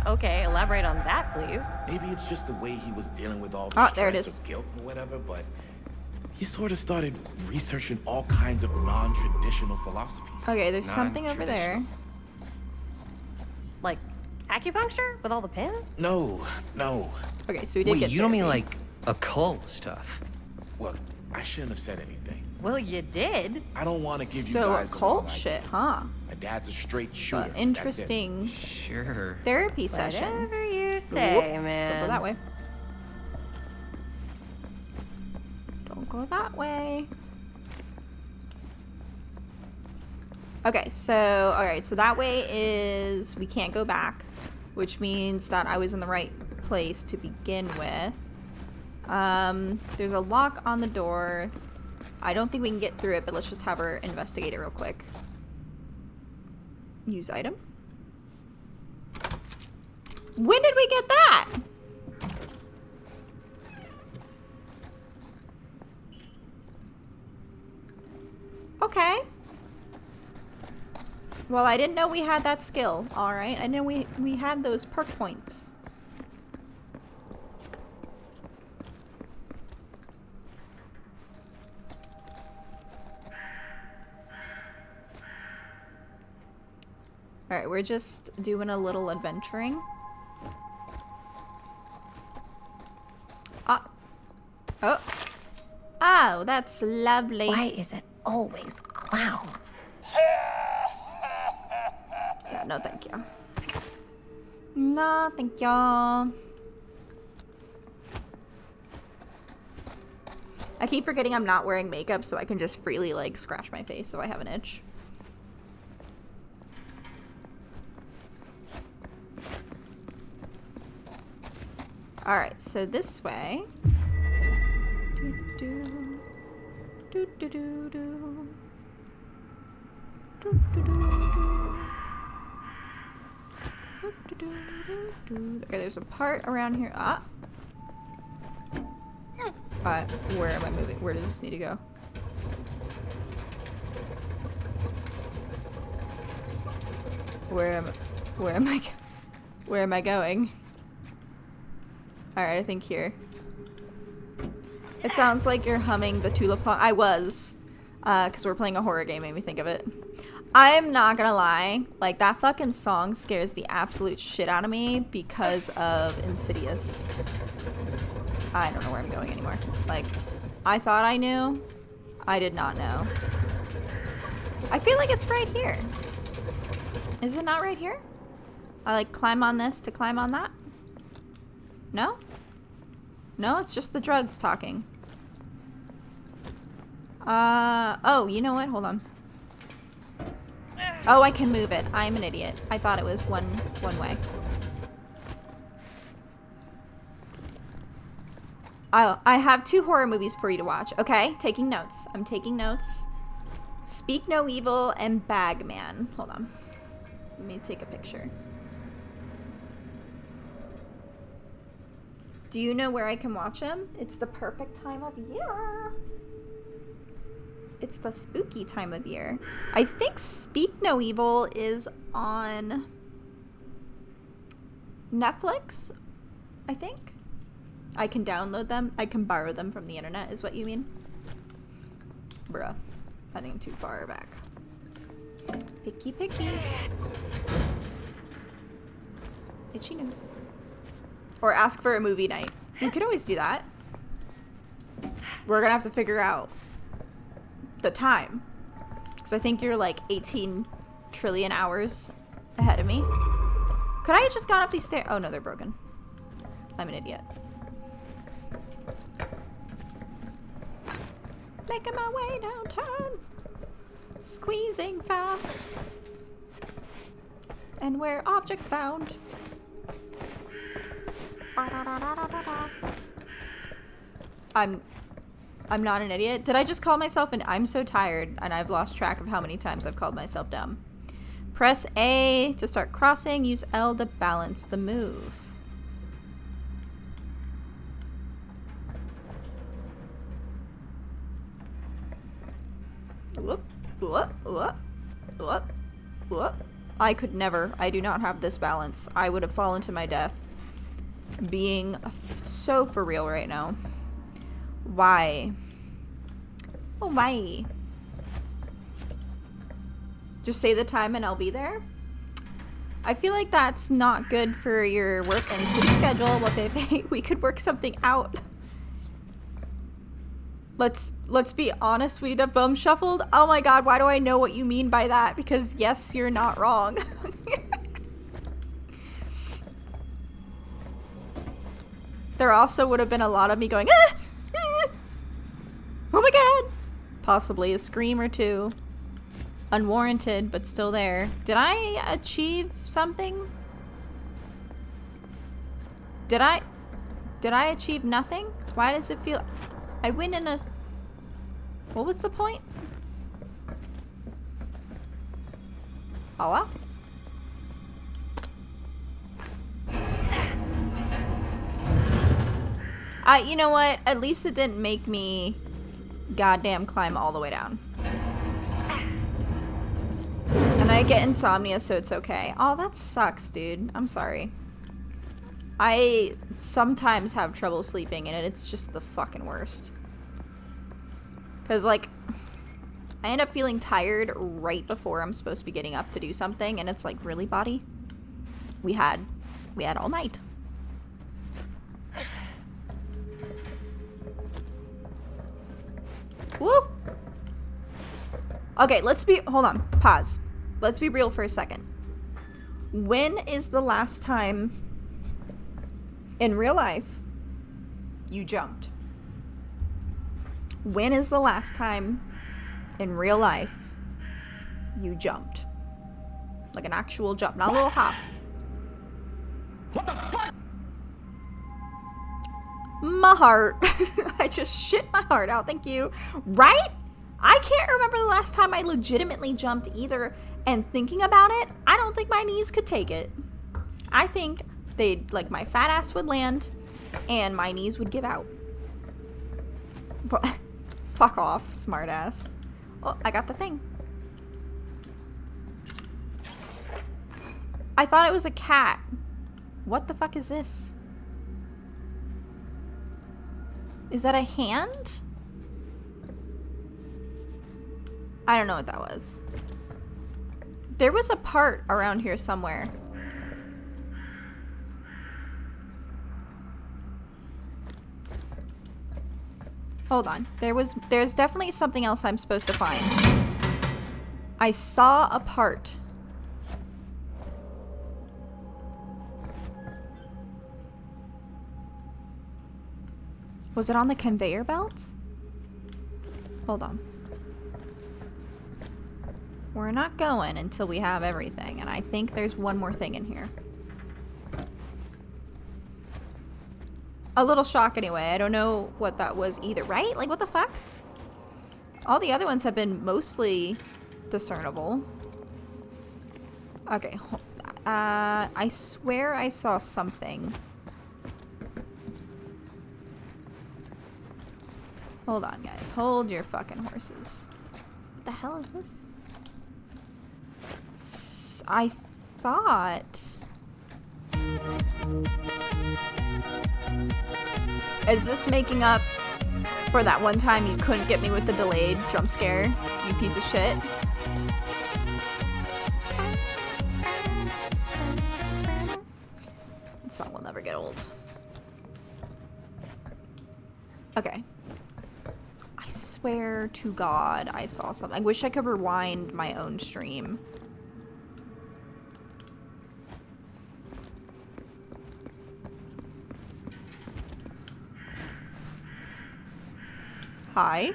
Okay, elaborate on that, please. Maybe it's just the way he was dealing with all the Oh, there it stress is. of guilt or whatever, but he sort of started researching all kinds of non-traditional philosophies. Okay, there's something over there. Like acupuncture with all the pins? No. Okay, so we did Wait, get you don't mean therapy. like occult stuff? Look, I shouldn't have said anything. Well, you did. I don't want to give you So guys the wrong occult idea. shit, huh? My dad's a straight shooter. That's it. Interesting Sure. therapy session. Whatever you say, Whoop, man. Don't go that way. Don't go that way. Okay, so alright, so that way is we can't go back, which means that I was in the right place to begin with. There's a lock on the door. I don't think we can get through it, but let's just have her investigate it real quick. Use item. When did we get that? Okay. Well, I didn't know we had that skill. All right. I know we had those perk points. All right, we're just doing a little adventuring. Oh. Oh, that's lovely. Why is it always clowns? Yeah, no, thank you. No, thank you. I keep forgetting I'm not wearing makeup, so I can just freely, like, scratch my face so I have an itch. Alright, so this way. Do-do. Do-do-do-do. Do-do-do-do. Do-do-do-do-do. Okay, there's a part around here. Ah! Where am I moving? Where does this need to go? Where am I going? Alright, I think here. It sounds like you're humming the Tulip song. I was. Because we're playing a horror game, made me think of it. I'm not gonna lie. Like, that fucking song scares the absolute shit out of me because of Insidious. I don't know where I'm going anymore. Like, I thought I knew. I did not know. I feel like it's right here. Is it not right here? I, like, climb on this to climb on that? No? No, it's just the drugs talking. Oh, you know what? Hold on. Oh, I can move it. I'm an idiot. I thought it was one way. Oh, I have 2 horror movies for you to watch. Okay, taking notes. I'm taking notes. Speak No Evil and Bagman. Hold on. Let me take a picture. Do you know where I can watch them? It's the perfect time of year. It's the spooky time of year. I think Speak No Evil is on Netflix, I think. I can download them. I can borrow them from the internet, is what you mean? Bruh. I think I'm too far back. Picky, picky. Itchy nose. Or ask for a movie night. We could always do that. We're gonna have to figure out the time. Because I think you're like 18 trillion hours ahead of me. Could I have just gone up these stairs? Oh no, they're broken. I'm an idiot. Making my way downtown. Squeezing fast. And we're object bound. I'm not an idiot. Did I just call myself an... I'm so tired, and I've lost track of how many times I've called myself dumb. Press A to start crossing. Use L to balance the move. Whoop, whoop, whoop, whoop, whoop. I could never. I do not have this balance. I would have fallen to my death. Being so for real right now. Why? Oh, why? Just say the time and I'll be there? I feel like that's not good for your work and sleep schedule. What if we could work something out? Let's be honest, we'd have bum shuffled. Oh my god, why do I know what you mean by that? Because yes, you're not wrong. There also would have been a lot of me going, ah! Ah! Oh my god! Possibly a scream or two. Unwarranted, but still there. Did I achieve something? Did I achieve nothing? Why does it feel... I win in a... What was the point? Hello? You know what? At least it didn't make me goddamn climb all the way down. And I get insomnia, so it's okay. Oh, that sucks, dude. I'm sorry. I sometimes have trouble sleeping, and it's just the fucking worst. Because, like, I end up feeling tired right before I'm supposed to be getting up to do something, and it's like, really, body? We had all night. Whoop! Okay, hold on, pause. Let's be real for a second. When is the last time in real life you jumped? When is the last time in real life you jumped? Like an actual jump, not a little hop. What the fuck? My heart. I just shit my heart out, thank you. Right? I can't remember the last time I legitimately jumped either, and thinking about it, I don't think my knees could take it. I think like my fat ass would land, and my knees would give out. But, fuck off, smart ass. Oh, I got the thing. I thought it was a cat. What the fuck is this? Is that a hand? I don't know what that was. There was a part around here somewhere. Hold on. There's definitely something else I'm supposed to find. I saw a part. Was it on the conveyor belt? Hold on. We're not going until we have everything, and I think there's one more thing in here. A little shock anyway. I don't know what that was either, right? Like, what the fuck? All the other ones have been mostly discernible. Okay. I swear I saw something. Hold on, guys. Hold your fucking horses. What the hell is this? I thought... Is this making up for that one time you couldn't get me with the delayed jump scare? You piece of shit. This song will never get old. Okay. I swear to God I saw something. I wish I could rewind my own stream. Hi.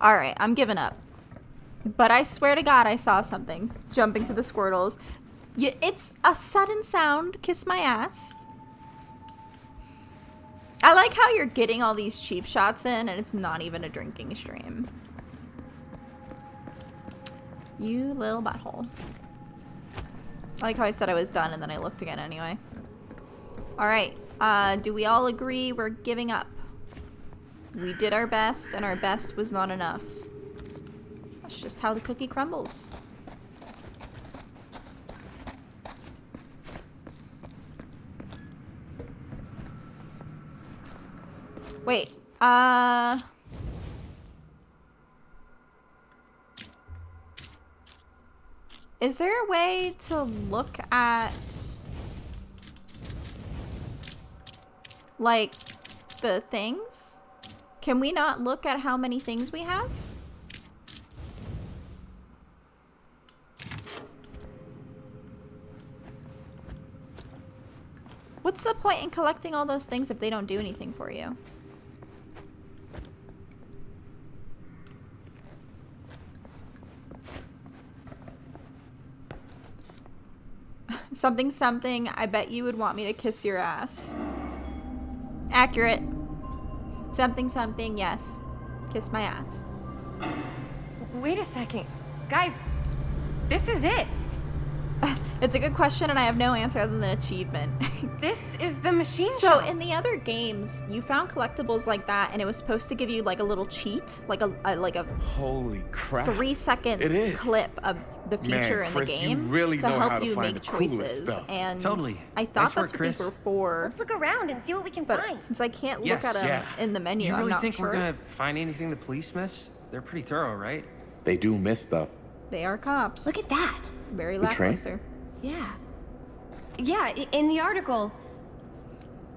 Alright, I'm giving up. But I swear to God I saw something jumping to the Squirtles. It's a sudden sound. Kiss my ass. I like how you're getting all these cheap shots in and it's not even a drinking stream. You little butthole. I like how I said I was done and then I looked again anyway. Alright, do we all agree we're giving up? We did our best and our best was not enough. That's just how the cookie crumbles. Wait, is there a way to look at, like, the things? Can we not look at how many things we have? What's the point in collecting all those things if they don't do anything for you? Something something, I bet you would want me to kiss your ass. Accurate. Something something, yes. Kiss my ass. Wait a second. Guys, this is it. It's a good question and I have no answer other than achievement. This is the machine So shop. in the other games, you found collectibles like that and it was supposed to give you like a little cheat, like a Holy crap. 3-second It is. clip of the feature Man, in Chris, the you game really to know help how to you find make the coolest choices. stuff. And Totally. I thought Nice that's work, what Chris. these were for. Let's look around and see what we can But find. since I can't Yes. look at them Yeah. in the menu, You I'm really not think sure. we're gonna find anything the police miss? They're pretty thorough, right? They do miss stuff. They are cops. Look at that. Very The train? lackluster. Yeah. Yeah, in the article,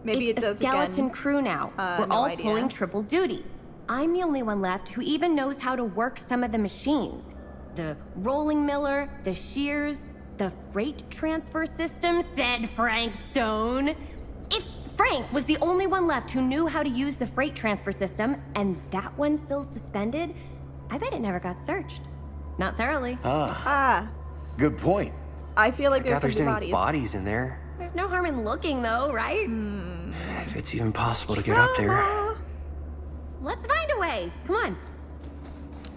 Maybe it's it does a skeleton again. crew now. We're no all idea. pulling triple duty. I'm the only one left who even knows how to work some of the machines. The rolling miller, the shears, the freight transfer system, said Frank Stone. If Frank was the only one left who knew how to use the freight transfer system, and that one's still suspended, I bet it never got searched. Not thoroughly. Ah, Good point. I feel like I doubt there's there's gonna any be bodies. bodies in there. There's no harm in looking, though, right? If it's even possible to get up there. Drama. Let's find a way. Come on.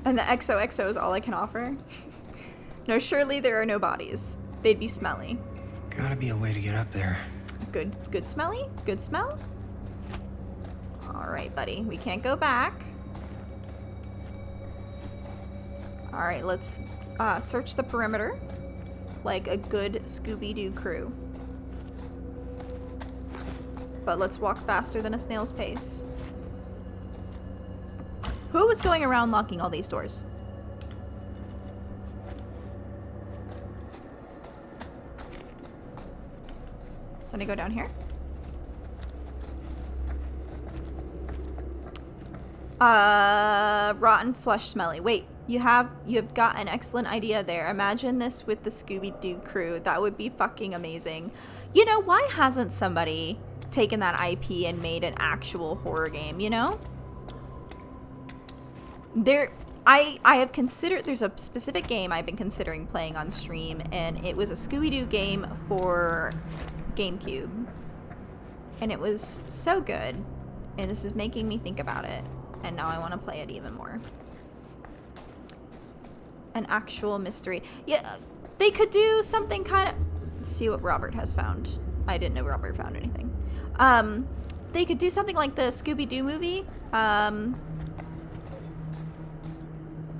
And the XOXO is all I can offer. No, surely there are no bodies. They'd be smelly. Gotta be a way to get up there. Good smelly? Good smell? Alright, buddy. We can't go back. Alright, let's search the perimeter like a good Scooby-Doo crew. But let's walk faster than a snail's pace. Who was going around locking all these doors? Can I go down here? Rotten flesh smelly. Wait, you have got an excellent idea there. Imagine this with the Scooby-Doo crew. That would be fucking amazing. You know, why hasn't somebody taken that IP and made an actual horror game, you know? I have considered, there's a specific game I've been considering playing on stream, and it was a Scooby-Doo game for GameCube. And it was so good, and this is making me think about it, and now I want to play it even more. An actual mystery. Yeah, they could do something kind of... Let's see what Robert has found. I didn't know Robert found anything. They could do something like the Scooby-Doo movie.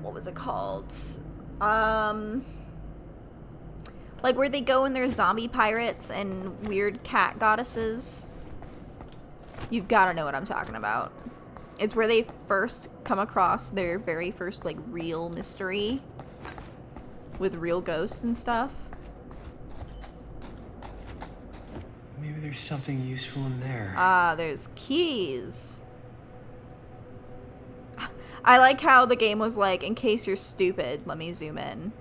What was it called? Like where they go and they're zombie pirates and weird cat goddesses. You've got to know what I'm talking about. It's where they first come across their very first like real mystery with real ghosts and stuff. Maybe there's something useful in there. Ah, there's keys. I like how the game was like, in case you're stupid, let me zoom in.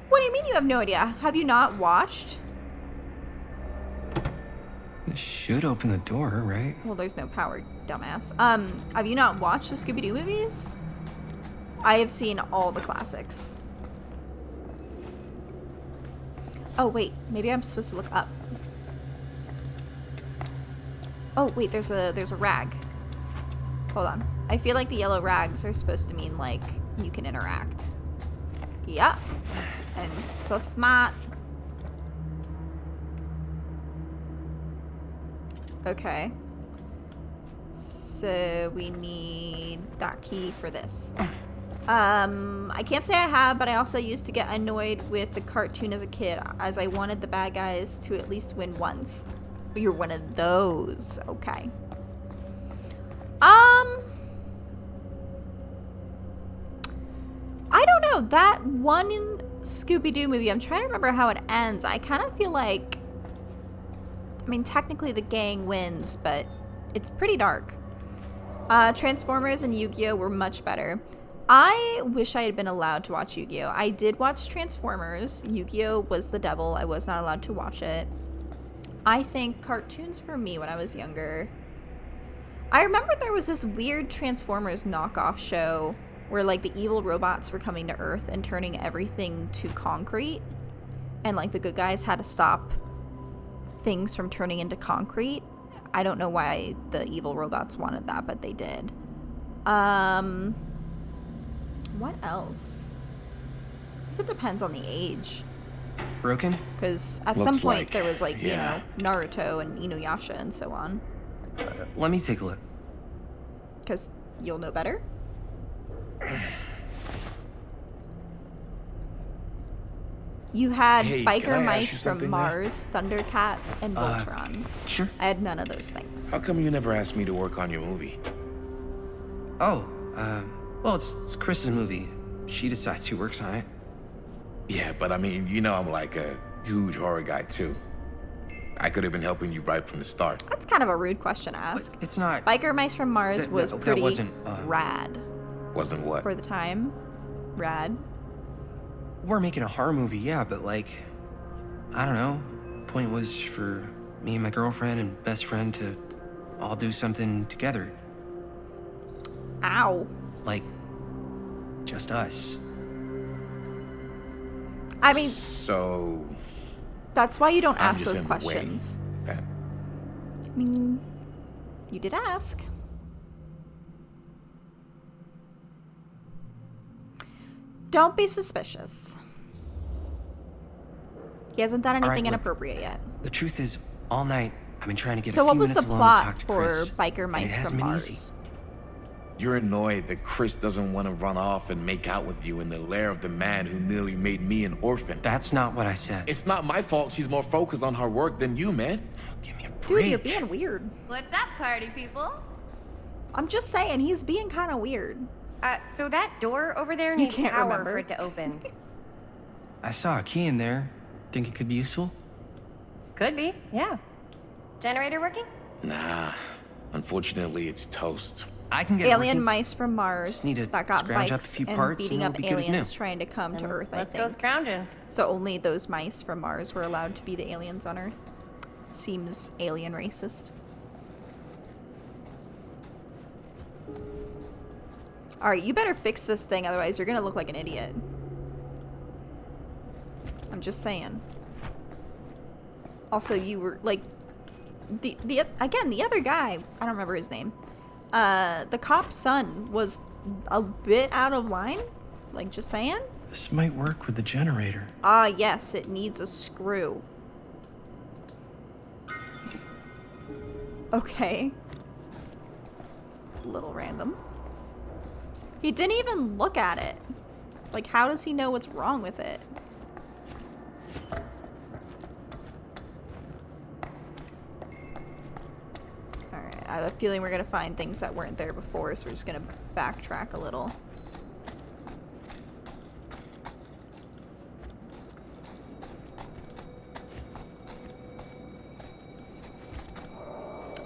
What do you mean you have no idea? Have you not watched? should open the door, right? Well, there's no power, dumbass. Have you not watched the Scooby-Doo movies? I have seen all the classics. Oh, wait. Maybe I'm supposed to look up. Oh, wait. There's a rag. Hold on. I feel like the yellow rags are supposed to mean, like, you can interact. Yup. And so smart. Okay. So we need that key for this. I can't say I have, but I also used to get annoyed with the cartoon as a kid, as I wanted the bad guys to at least win once. You're one of those. Okay. I don't know. That one Scooby-Doo movie, I'm trying to remember how it ends. I kind of feel like, I mean, technically the gang wins, but it's pretty dark. Transformers and Yu-Gi-Oh! Were much better. I wish I had been allowed to watch Yu-Gi-Oh! I did watch Transformers. Yu-Gi-Oh! Was the devil. I was not allowed to watch it. I think cartoons for me when I was younger. I remember there was this weird Transformers knockoff show where, like, the evil robots were coming to Earth and turning everything to concrete. And, like, the good guys had to stop things from turning into concrete. I don't know why the evil robots wanted that, but they did. What else? I guess it depends on the age. Broken? Because at some point there was, like, you know, Naruto and Inuyasha and so on. Let me take a look. Because you'll know better? You had biker mice from Mars, Thundercats, and Voltron. Sure. I had none of those things. How come you never asked me to work on your movie? Oh, well, it's Chris's movie. She decides who works on it. Yeah, but I mean, you know I'm like a huge horror guy too. I could have been helping you right from the start. That's kind of a rude question to ask. It's not... Biker Mice from Mars was pretty rad. Wasn't what? For the time. Rad. We're making a horror movie, yeah, but like, I don't know. Point was for me and my girlfriend and best friend to all do something together. Ow. Like, just us. I mean... So... That's why you don't ask those questions. I mean, you did ask. Don't be suspicious. He hasn't done anything inappropriate yet. The truth is, all night, I've been trying to get so a few what was minutes the alone plot to talk to for Chris, Biker Mice from Mars? Easy. You're annoyed that Chris doesn't want to run off and make out with you in the lair of the man who nearly made me an orphan. That's not what I said. It's not my fault she's more focused on her work than you, man. Give me a break. Dude, you're being weird. What's up, party people? I'm just saying, he's being kind of weird. So that door over there needs power for it to open. I saw a key in there. Think it could be useful? Could be, yeah. Generator working? Nah. Unfortunately, it's toast. I can get Alien working. mice from Mars need to that got scrounge up a bikes few and parts beating and up we'll be good as aliens new. trying to come to Earth, I Let's think. go scrounging. So only those mice from Mars were allowed to be the aliens on Earth. Seems alien racist. Alright, you better fix this thing, otherwise you're gonna look like an idiot. I'm just saying. Also, you were, like... The other guy, I don't remember his name. The cop's son was a bit out of line. Like, just saying. This might work with the generator. Yes, it needs a screw. Okay. A little random. He didn't even look at it. Like, how does he know what's wrong with it? Alright, I have a feeling we're gonna find things that weren't there before, so we're just gonna backtrack a little.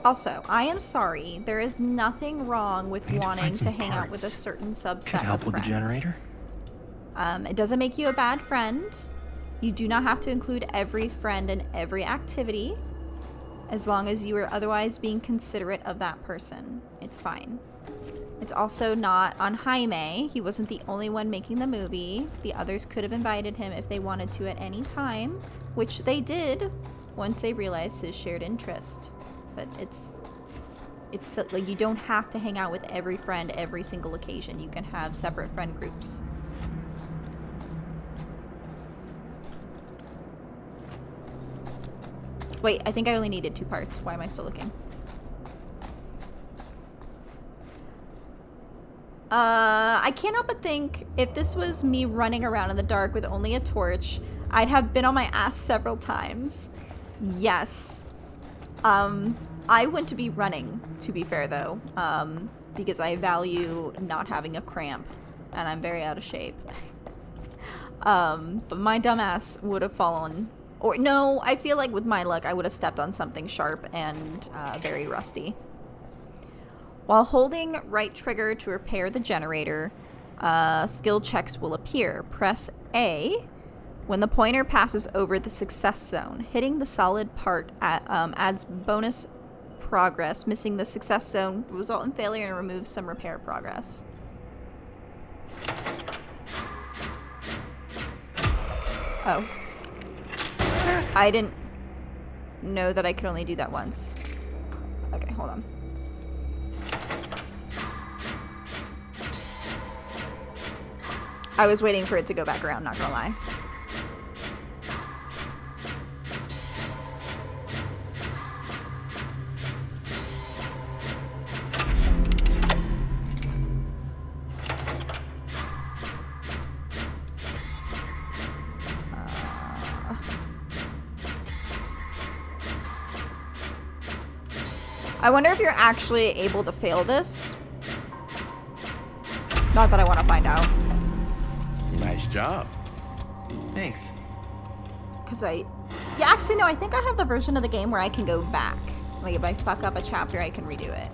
Also, I am sorry. There is nothing wrong with wanting to hang out with a certain subset Could help of with the friends. generator. It doesn't make you a bad friend. You do not have to include every friend in every activity. As long as you are otherwise being considerate of that person, it's fine. It's also not on Jaime. He wasn't the only one making the movie. The others could have invited him if they wanted to at any time, which they did once they realized his shared interest. But it's like you don't have to hang out with every friend every single occasion. You can have separate friend groups. Wait, I think I only needed 2 parts. Why am I still looking? I can't help but think if this was me running around in the dark with only a torch, I'd have been on my ass several times. Yes. I want to be running, to be fair though, because I value not having a cramp, and I'm very out of shape. But my dumbass would have fallen, or no, I feel like with my luck, I would have stepped on something sharp and very rusty. While holding right trigger to repair the generator, skill checks will appear. Press A when the pointer passes over the success zone. Hitting the solid part adds bonus progress. Missing the success zone will result in failure and removes some repair progress. Oh. I didn't know that I could only do that once. Okay, hold on. I was waiting for it to go back around, not gonna lie. I wonder if you're actually able to fail this. Not that I want to find out. Nice job. Thanks. Because yeah, actually, no, I think I have the version of the game where I can go back. Like, if I fuck up a chapter, I can redo it.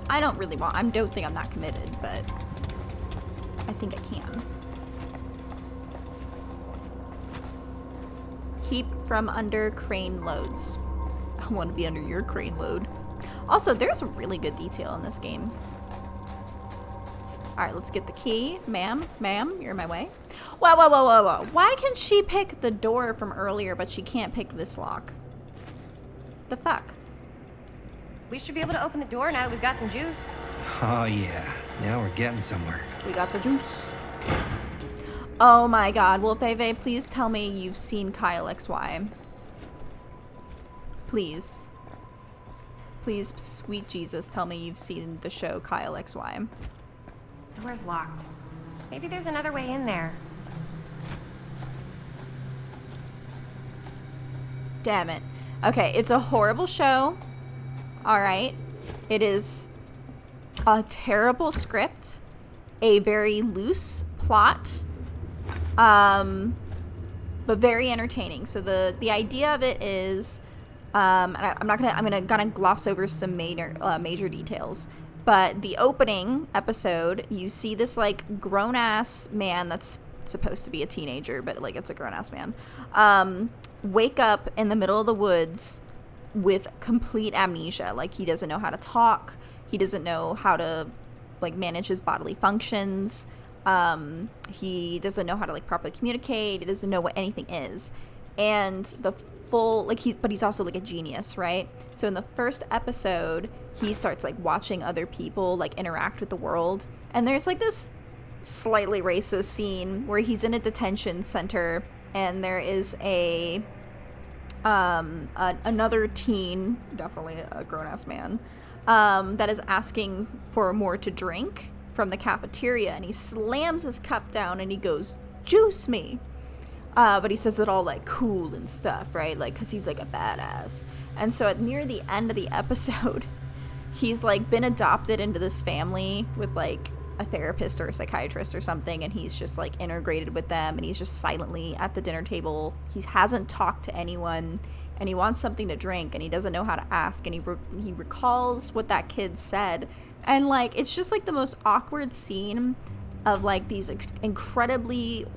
I don't really want, I don't think I'm that committed, but I think I can. Keep from under crane loads. I want to be under your crane load. Also, there's really good detail in this game. Alright, let's get the key. Ma'am, you're in my way. Whoa. Why can she pick the door from earlier, but she can't pick this lock? The fuck? We should be able to open the door now that we've got some juice. Oh yeah, now we're getting somewhere. We got the juice. Oh my god. Well, Feve, please tell me you've seen Kyle XY. Please. Please, sweet Jesus, tell me you've seen the show Kyle XY. Door's locked. Maybe there's another way in there. Damn it. Okay, it's a horrible show. Alright. It is a terrible script. A very loose plot. But very entertaining. So the idea of it is, and I'm gonna gloss over some major details. But the opening episode, you see this like grown-ass man that's supposed to be a teenager, but like it's a grown-ass man, wake up in the middle of the woods with complete amnesia. Like, he doesn't know how to talk. He doesn't know how to like manage his bodily functions. He doesn't know how to like properly communicate. He doesn't know what anything is. And the full, like, but he's also like a genius, right? So in the first episode, he starts like watching other people like interact with the world, and there's like this slightly racist scene where he's in a detention center, and there is another teen, definitely a grown-ass man, that is asking for more to drink from the cafeteria, and he slams his cup down and he goes, "Juice me." But he says it all like cool and stuff, right? Like, because he's like a badass. And so at near the end of the episode, he's like been adopted into this family with like a therapist or a psychiatrist or something, and he's just like integrated with them, and he's just silently at the dinner table. He hasn't talked to anyone, and he wants something to drink, and he doesn't know how to ask, and he recalls what that kid said, and like it's just like the most awkward scene of like these incredibly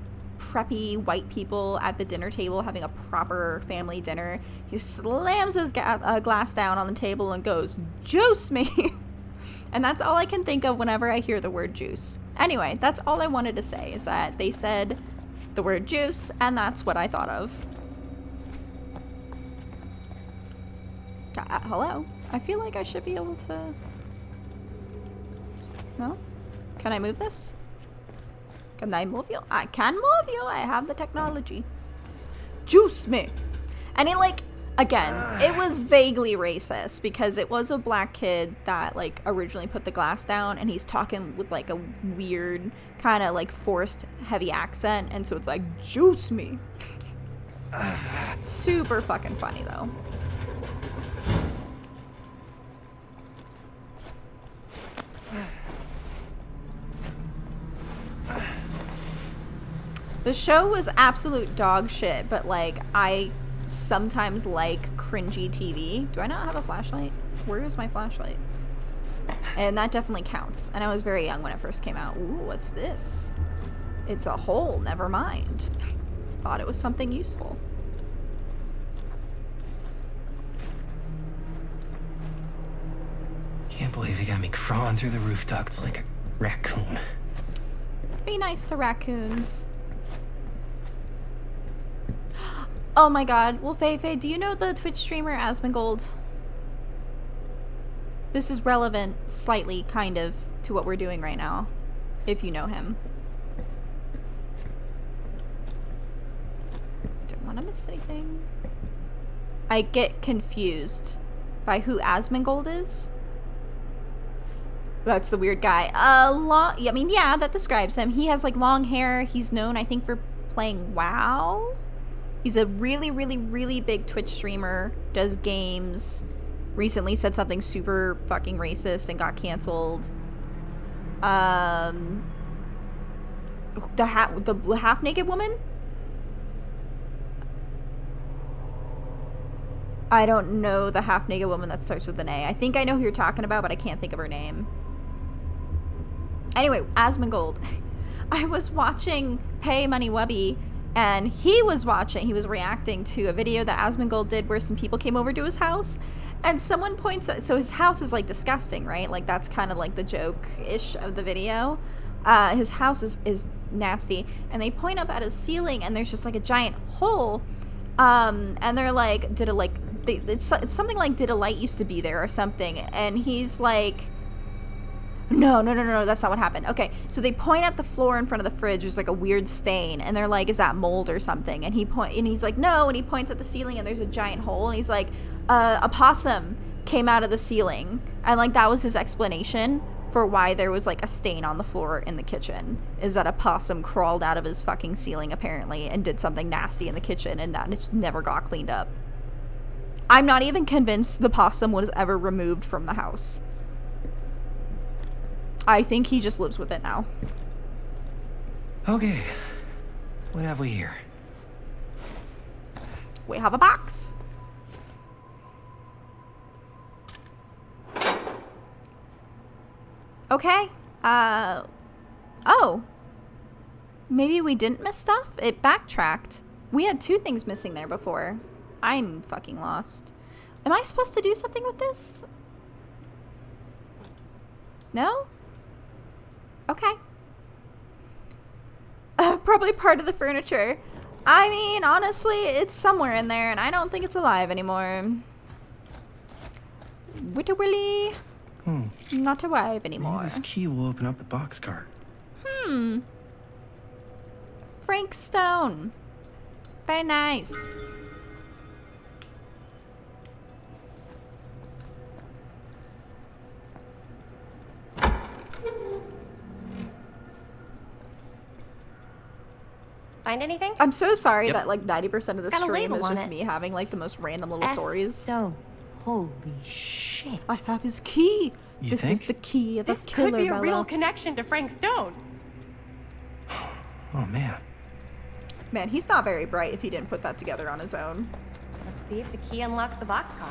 preppy white people at the dinner table having a proper family dinner. He slams his glass down on the table and goes, "Juice me!" And that's all I can think of whenever I hear the word juice. Anyway, that's all I wanted to say, is that they said the word juice, and that's what I thought of. Hello? I feel like I should be able to... No? Can I move this? Can I move you? I can move you. I have the technology. Juice me. And it, like, again, it was vaguely racist because it was a black kid that, like, originally put the glass down, and he's talking with, like, a weird kind of, like, forced heavy accent, and so it's like, juice me. Super fucking funny, though. The show was absolute dog shit, but, like, I sometimes like cringy TV. Do I not have a flashlight? Where is my flashlight? And that definitely counts. And I was very young when it first came out. Ooh, what's this? It's a hole. Never mind. Thought it was something useful. Can't believe they got me crawling through the roof ducts like a raccoon. Be nice to raccoons. Oh my god. Well, Faye, do you know the Twitch streamer Asmongold? This is relevant, slightly, kind of, to what we're doing right now, if you know him. Don't want to miss anything. I get confused by who Asmongold is. That's the weird guy. I mean, yeah, that describes him. He has, like, long hair. He's known, I think, for playing WoW. He's a really, really, really big Twitch streamer, does games, recently said something super fucking racist and got canceled. The half-naked woman? I don't know the half-naked woman that starts with an A. I think I know who you're talking about, but I can't think of her name. Anyway, Asmongold. I was watching Pay Money Wubby, and he was reacting to a video that Asmongold did where some people came over to his house, and someone points at, so his house is, like, disgusting, right? Like, that's kind of, like, the joke-ish of the video. His house is nasty, and they point up at his ceiling, and there's just, like, a giant hole, and they're like, it's something like, did a light used to be there or something, and he's like, no, that's not what happened. Okay, so they point at the floor in front of the fridge. There's like a weird stain, and they're like, is that mold or something? And he's like, no, and he points at the ceiling, and there's a giant hole, and he's like, a possum came out of the ceiling, and, like, that was his explanation for why there was, like, a stain on the floor in the kitchen, is that a possum crawled out of his fucking ceiling, apparently, and did something nasty in the kitchen, and that it never got cleaned up. I'm not even convinced the possum was ever removed from the house. I think he just lives with it now. Okay, what have we here? We have a box. Okay. Oh. Maybe we didn't miss stuff? It backtracked. We had 2 things missing there before. I'm fucking lost. Am I supposed to do something with this? No? Okay. Probably part of the furniture. I mean, honestly, it's somewhere in there, and I don't think it's alive anymore. Witty Willy. Not alive anymore. Maybe this key will open up the boxcar. Frank Stone. Very nice. Find anything? I'm so sorry that, like, 90% of the got a stream is label on just it. me having, like, the most random little stories. So, holy shit. I have his key. You This think? is the key of This a killer, could be a Bella. real connection to Frank Stone. Oh, man. Man, he's not very bright if he didn't put that together on his own. Let's see if the key unlocks the boxcar.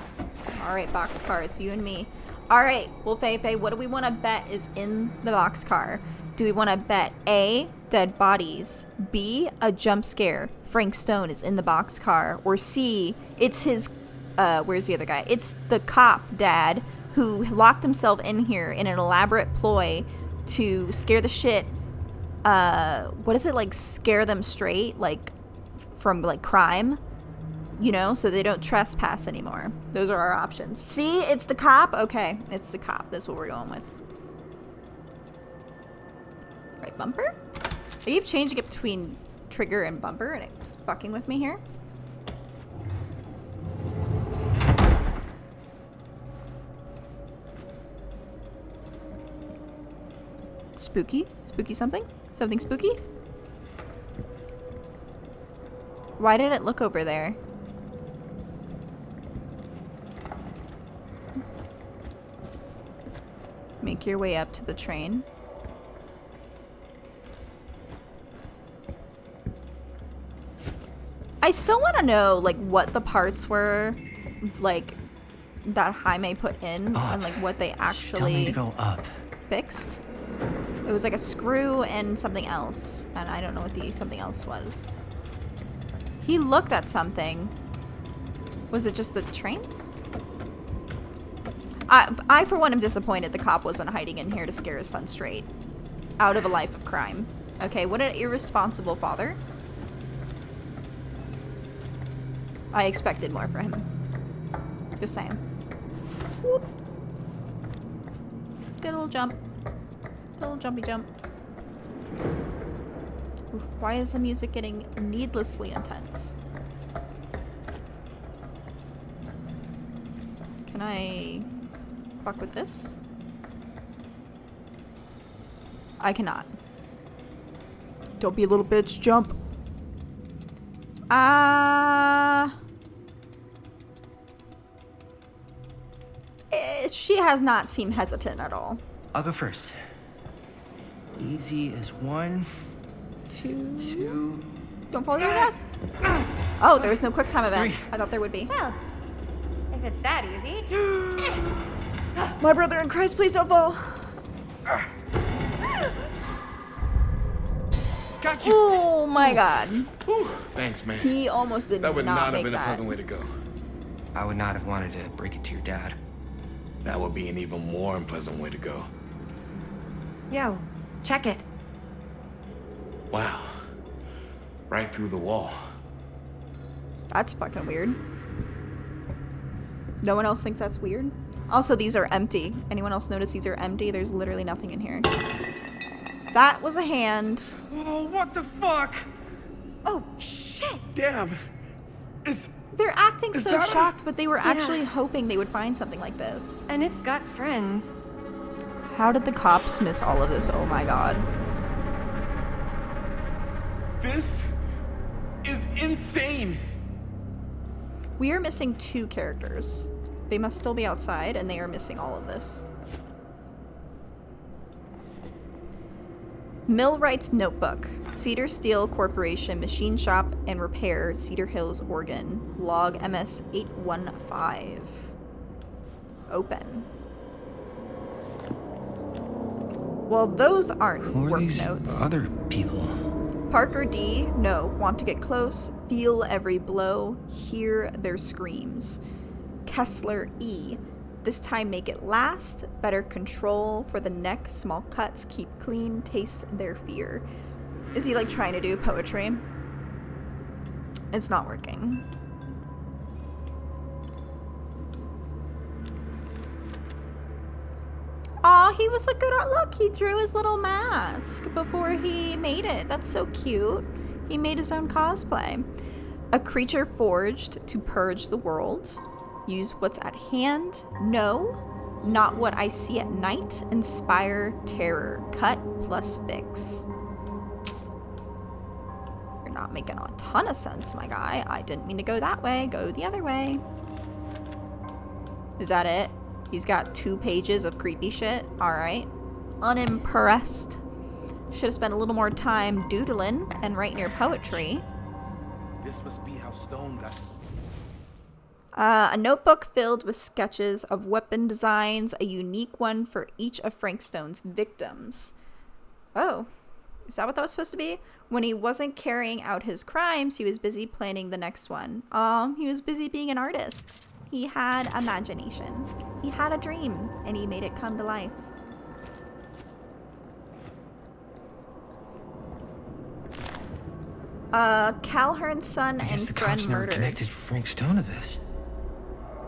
All right, boxcar, it's you and me. All right, well, Faye, what do we want to bet is in the boxcar? Do we want to bet A, dead bodies. B, a jump scare. Frank Stone is in the boxcar. Or C, it's his, where's the other guy? It's the cop dad who locked himself in here in an elaborate ploy to scare the shit, what is it, like, scare them straight, like, from, like, crime, you know, so they don't trespass anymore. Those are our options. See, it's the cop? Okay, it's the cop. That's what we're going with. Right bumper? I keep changing it between trigger and bumper, and it's fucking with me here. Spooky? Spooky something? Something spooky? Why did it look over there? Make your way up to the train. I still want to know, like, what the parts were, like, that Jaime put in, and, like, what they actually Still need to go up. fixed. It was like a screw and something else, and I don't know what the something else was. He looked at something. Was it just the train? I for one, am disappointed the cop wasn't hiding in here to scare his son straight out of a life of crime. Okay, what an irresponsible father. I expected more for him. Just saying. Whoop. Did a little jump. Did a little jumpy jump. Oof, why is the music getting needlessly intense? Can I fuck with this? I cannot. Don't be a little bitch, jump. She has not seemed hesitant at all. I'll go first. Easy as 1, 2. Don't fall to your death. Oh, there was no quick time event. 3. I thought there would be. Well, if it's that easy. My brother in Christ, please don't fall. Got you. Oh my god. Whew. Thanks, man. He almost did That would not have make been that. a pleasant way to go. I would not have wanted to break it to your dad. That would be an even more unpleasant way to go. Yo, check it. Wow. Right through the wall. That's fucking weird. No one else thinks that's weird? Also, these are empty. Anyone else notice these are empty? There's literally nothing in here. That was a hand. Oh, what the fuck? Oh, shit! Damn. They're acting Is so that a- shocked, but they were actually hoping they would find something like this. And it's got friends. How did the cops miss all of this? Oh my god. This is insane. We are missing 2 characters. They must still be outside, and they are missing all of this. Millwright's Notebook. Cedar Steel Corporation Machine Shop and Repair, Cedar Hills, Oregon. Log MS 815. Open. Well, those aren't Who are work these notes. other people? Parker D, no. Want to get close, feel every blow, hear their screams. Kessler E, this time make it last, better control for the neck, small cuts, keep clean, taste their fear. Is he like trying to do poetry? It's not working. Aw, he was a good art. Look, he drew his little mask before he made it. That's so cute. He made his own cosplay. A creature forged to purge the world. Use what's at hand. No, not what I see at night. Inspire terror. Cut plus fix. You're not making a ton of sense, my guy. I didn't mean to go that way. Go the other way. Is that it? He's got 2 pages of creepy shit. Alright. Unimpressed. Should have spent a little more time doodling and writing your poetry. This must be how Stone got. A notebook filled with sketches of weapon designs, a unique one for each of Frank Stone's victims. Oh. Is that what that was supposed to be? When he wasn't carrying out his crimes, he was busy planning the next one. He was busy being an artist. He had imagination. He had a dream, and he made it come to life. Calhoun's son and the friend cops never murdered. connected Frank Stone to this.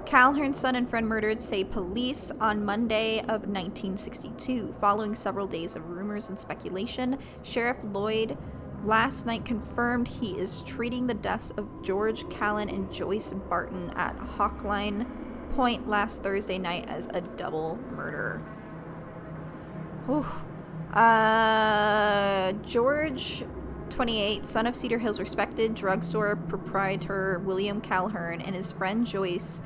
Calhoun's son and friend murdered, say police, on Monday of 1962. Following several days of rumors and speculation, Sheriff Lloyd last night confirmed he is treating the deaths of George Callan and Joyce Barton at Hawkline Point last Thursday night as a double murder. Whew. George, 28, son of Cedar Hill's respected drugstore proprietor William Calhoun, and his friend Joyce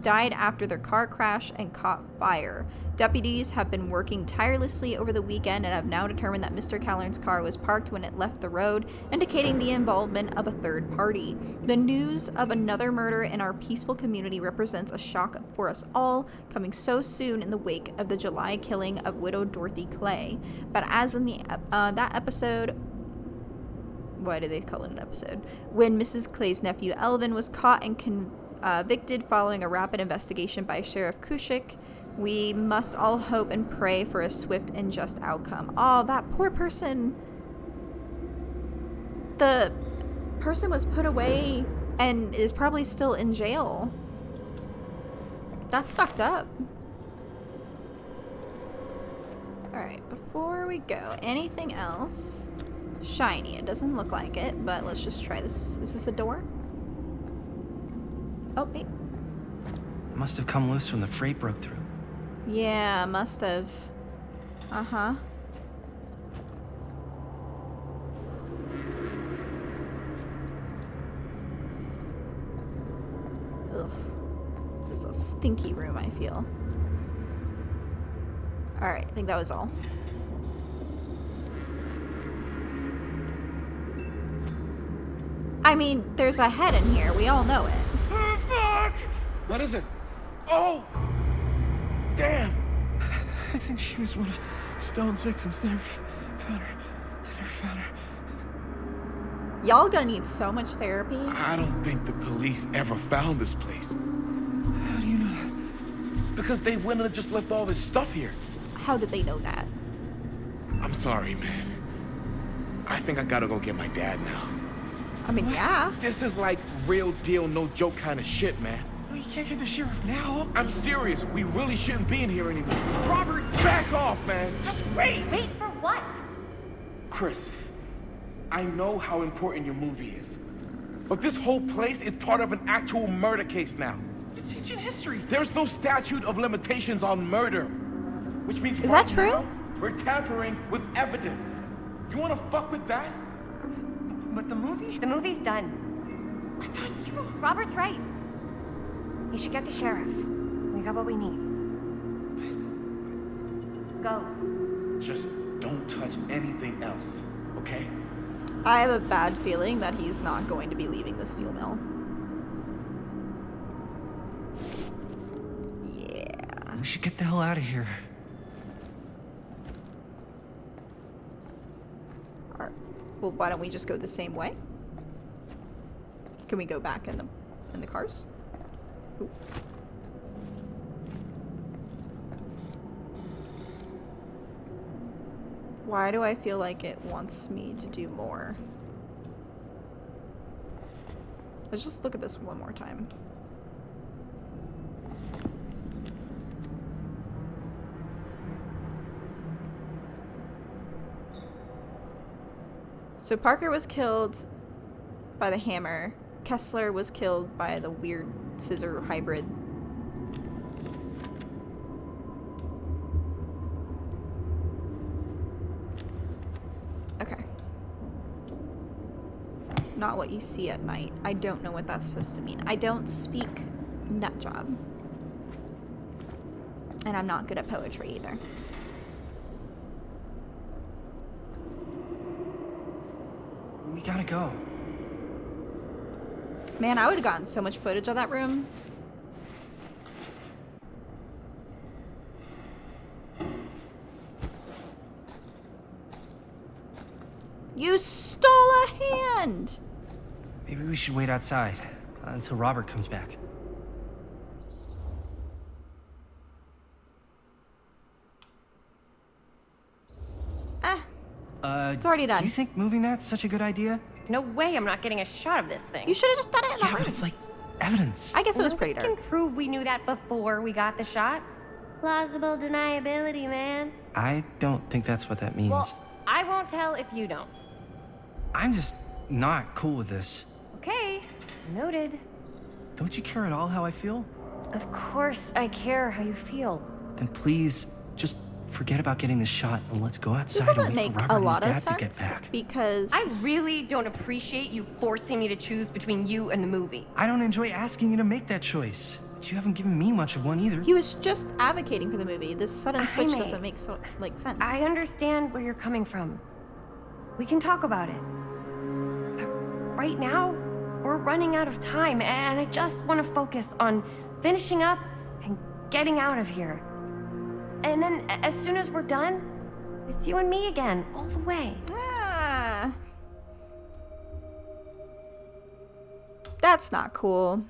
died after their car crash and caught fire. Deputies have been working tirelessly over the weekend and have now determined that Mr. Calhoun's car was parked when it left the road, indicating the involvement of a third party. The news of another murder in our peaceful community represents a shock for us all, coming so soon in the wake of the July killing of widow Dorothy Clay. But as in the that episode, why do they call it an episode? When Mrs. Clay's nephew Elvin was caught and convicted following a rapid investigation by Sheriff Kushik, we must all hope and pray for a swift and just outcome. Oh, that poor person. The person was put away and is probably still in jail. That's fucked up. Alright, before we go, anything else? Shiny. It doesn't look like it, but let's just try this. Is this a door? Oh, wait. It must have come loose when the freight broke through. Yeah, must have. Uh-huh. Ugh. This is a stinky room, I feel. Alright, I think that was all. I mean, there's a head in here. We all know it. Oh, fuck! What is it? Oh! Damn! I think she was one of Stone's victims. They never found her. Y'all gonna need so much therapy. I don't think the police ever found this place. How do you know that? Because they wouldn't have just left all this stuff here. How did they know that? I'm sorry, man. I think I gotta go get my dad now. I mean, yeah. This is like real deal, no joke kind of shit, man. Oh, you can't get the sheriff now. I'm serious. We really shouldn't be in here anymore. Robert, back off, man. Just wait. Wait for what? Chris, I know how important your movie is. But this whole place is part of an actual murder case now. It's ancient history. There's no statute of limitations on murder. Which means Is right that true? now, we're tampering with evidence. You wanna fuck with that? But the movie? The movie's done. I thought you... Robert's right. You should get the sheriff. We got what we need. Go. Just don't touch anything else, okay? I have a bad feeling that he's not going to be leaving the steel mill. Yeah. We should get the hell out of here. Alright. Well, why don't we just go the same way? Can we go back in the cars? Ooh. Why do I feel like it wants me to do more? Let's just look at this one more time. So Parker was killed by the hammer. Kessler was killed by the weird scissor hybrid. Okay. Not what you see at night. I don't know what that's supposed to mean. I don't speak nut job. And I'm not good at poetry either. We gotta go. Man, I would have gotten so much footage of that room. You stole a hand! Maybe we should wait outside until Robert comes back. It's already done. Do you think moving that's such a good idea? No way I'm not getting a shot of this thing. You should have just done it in the Yeah, room. but it's like evidence. I guess it was Nobody pretty dark. can prove we knew that before we got the shot. Plausible deniability, man. I don't think that's what that means. Well, I won't tell if you don't. I'm just not cool with this. Okay, noted. Don't you care at all how I feel? Of course I care how you feel. Then please, just forget about getting this shot and let's go This outside and doesn't wait make for Robert a and lot of his dad to get sense back. because I really don't appreciate you forcing me to choose between you and the movie. I don't enjoy asking you to make that choice. But you haven't given me much of one either. he was just advocating for the movie. This sudden switch Jaime, doesn't make sense. I understand where you're coming from. We can talk about it. But right now, we're running out of time, and I just want to focus on finishing up and getting out of here. And then, as soon as we're done, it's you and me again, all the way. Ah. That's not cool.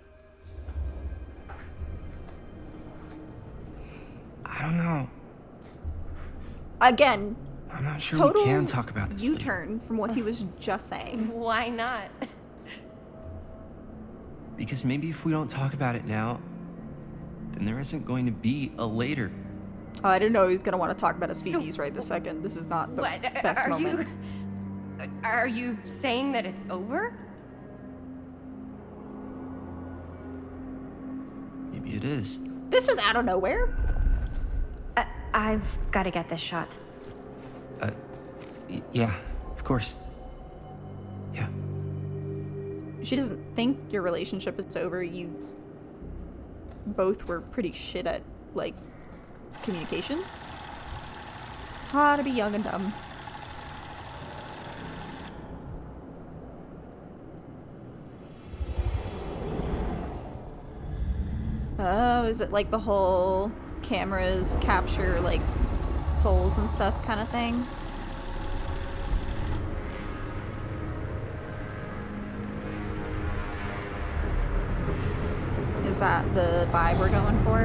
I don't know. Again, I'm not sure total we can talk about this. thing. U-turn from what he was just saying. Why not? Because maybe if we don't talk about it now, then there isn't going to be a later. Oh, I didn't know he was gonna want to talk about his So- feeties right this second. This is not the What? best Are moment. Are you saying that it's over? Maybe it is. This is out of nowhere. I've got to get this shot. Yeah, of course. Yeah. She doesn't think your relationship is over. You both were pretty shit at, like, communication. Ah, to be young and dumb. Oh, is it like the whole cameras capture, like, souls and stuff kind of thing? Is that the vibe we're going for?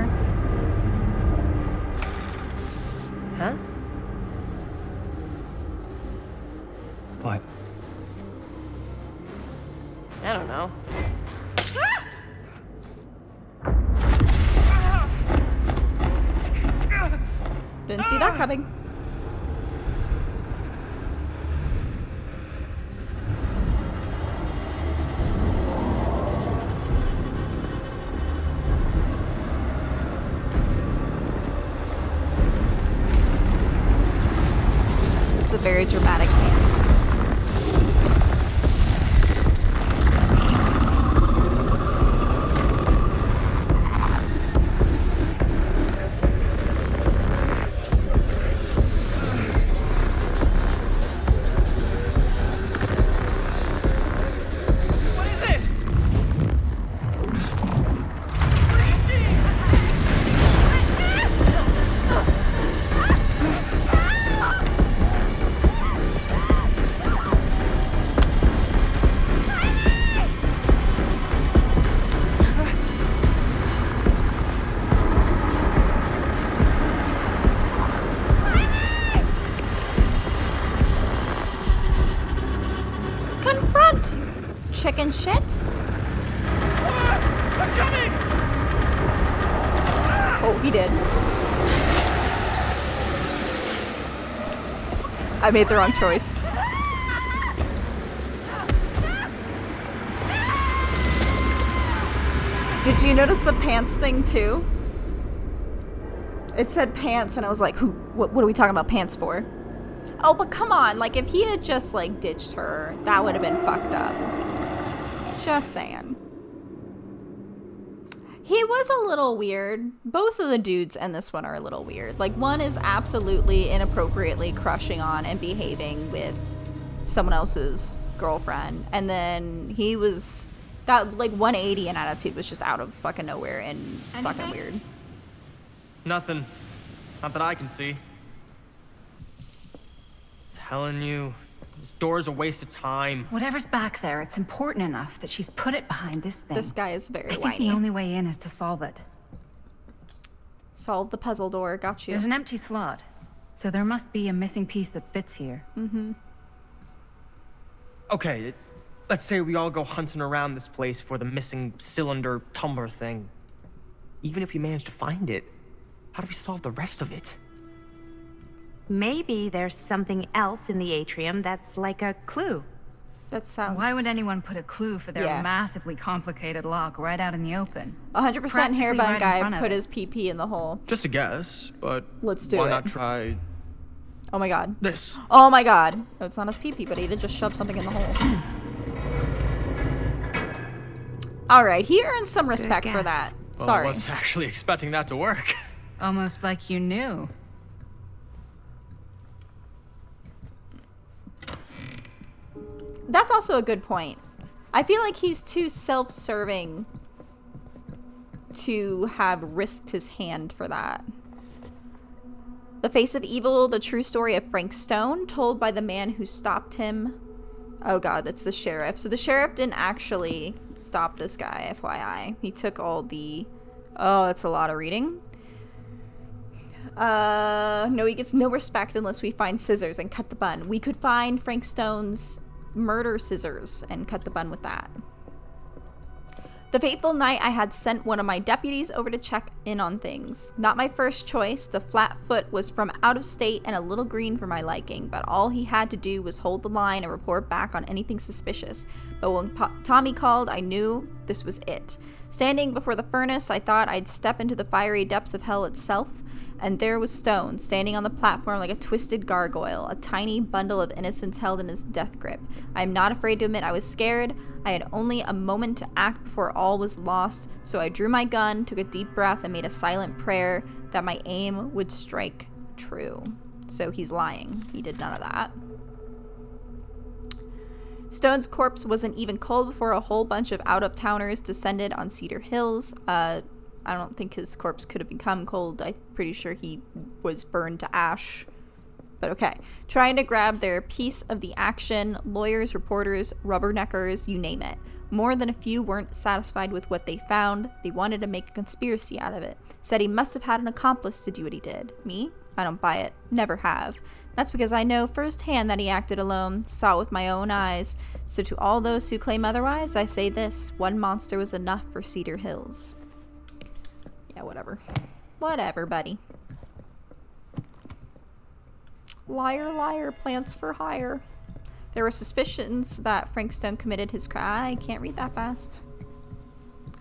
Huh? What? I don't know. Didn't see that coming. It's a very dramatic hand. Confront! Chicken shit! I'm coming! Oh, he did. I made the wrong choice. Did you notice the pants thing too? It said pants and I was like, what are we talking about pants for? Oh, but come on, like if he had just like ditched her, that would have been fucked up. Just saying. He was a little weird. Both of the dudes in this one are a little weird. Like one is absolutely inappropriately crushing on and behaving with someone else's girlfriend. And then he was that like 180 in attitude was just out of fucking nowhere and fucking weird. Nothing. Not that I can see. Telling you, This door's a waste of time. Whatever's back there, it's important enough that she's put it behind this thing. This guy is very I think whiny. the only way in is to solve it. Solve the puzzle door. Got you. There's an empty slot, so there must be a missing piece that fits here. Okay, let's say we all go hunting around this place for the missing cylinder tumbler thing. Even if we manage to find it, how do we solve the rest of it? Maybe there's something else in the atrium that's like a clue. That sounds... Why would anyone put a clue for their Yeah. massively complicated lock right out in the open? 100% Practically hairband right in guy front of put it. his PP in the hole. Just a guess, but Let's do why it. not try Oh my god. this? Oh my god. No, it's not his PP, but he did just shove something in the hole. Alright, he earns some respect for guess. that. Well, Sorry. I wasn't actually expecting that to work. Almost like you knew. That's also a good point. I feel like he's too self-serving to have risked his hand for that. The Face of Evil, the true story of Frank Stone, told by the man who stopped him. Oh god, that's the sheriff. So the sheriff didn't actually stop this guy, FYI. He took all the... Oh, that's a lot of reading. No, he gets no respect unless we find scissors and cut the bun. We could find Frank Stone's murder scissors and cut the bun with that. The fateful night I had sent one of my deputies over to check in on things. Not my first choice, the flat-foot was from out of state and a little green for my liking, but all he had to do was hold the line and report back on anything suspicious. But when Tommy called, I knew this was it. Standing before the furnace, I thought I'd step into the fiery depths of hell itself, and there was Stone, standing on the platform like a twisted gargoyle, a tiny bundle of innocence held in his death grip. I am not afraid to admit I was scared. I had only a moment to act before all was lost, so I drew my gun, took a deep breath, and made a silent prayer that my aim would strike true. So he's lying. He did none of that. Stone's corpse wasn't even cold before a whole bunch of out-of-towners descended on Cedar Hills. I don't think his corpse could have become cold. I'm pretty sure he was burned to ash. But okay. Trying to grab their piece of the action, lawyers, reporters, rubberneckers, you name it. More than a few weren't satisfied with what they found. They wanted to make a conspiracy out of it. Said he must have had an accomplice to do what he did. Me? I don't buy it. Never have. That's because I know firsthand that he acted alone, saw it with my own eyes. So to all those who claim otherwise, I say this: one monster was enough for Cedar Hills. Yeah, whatever. Whatever, buddy. Liar, liar, plants for hire. There were suspicions that Frank Stone committed his crime. I can't read that fast.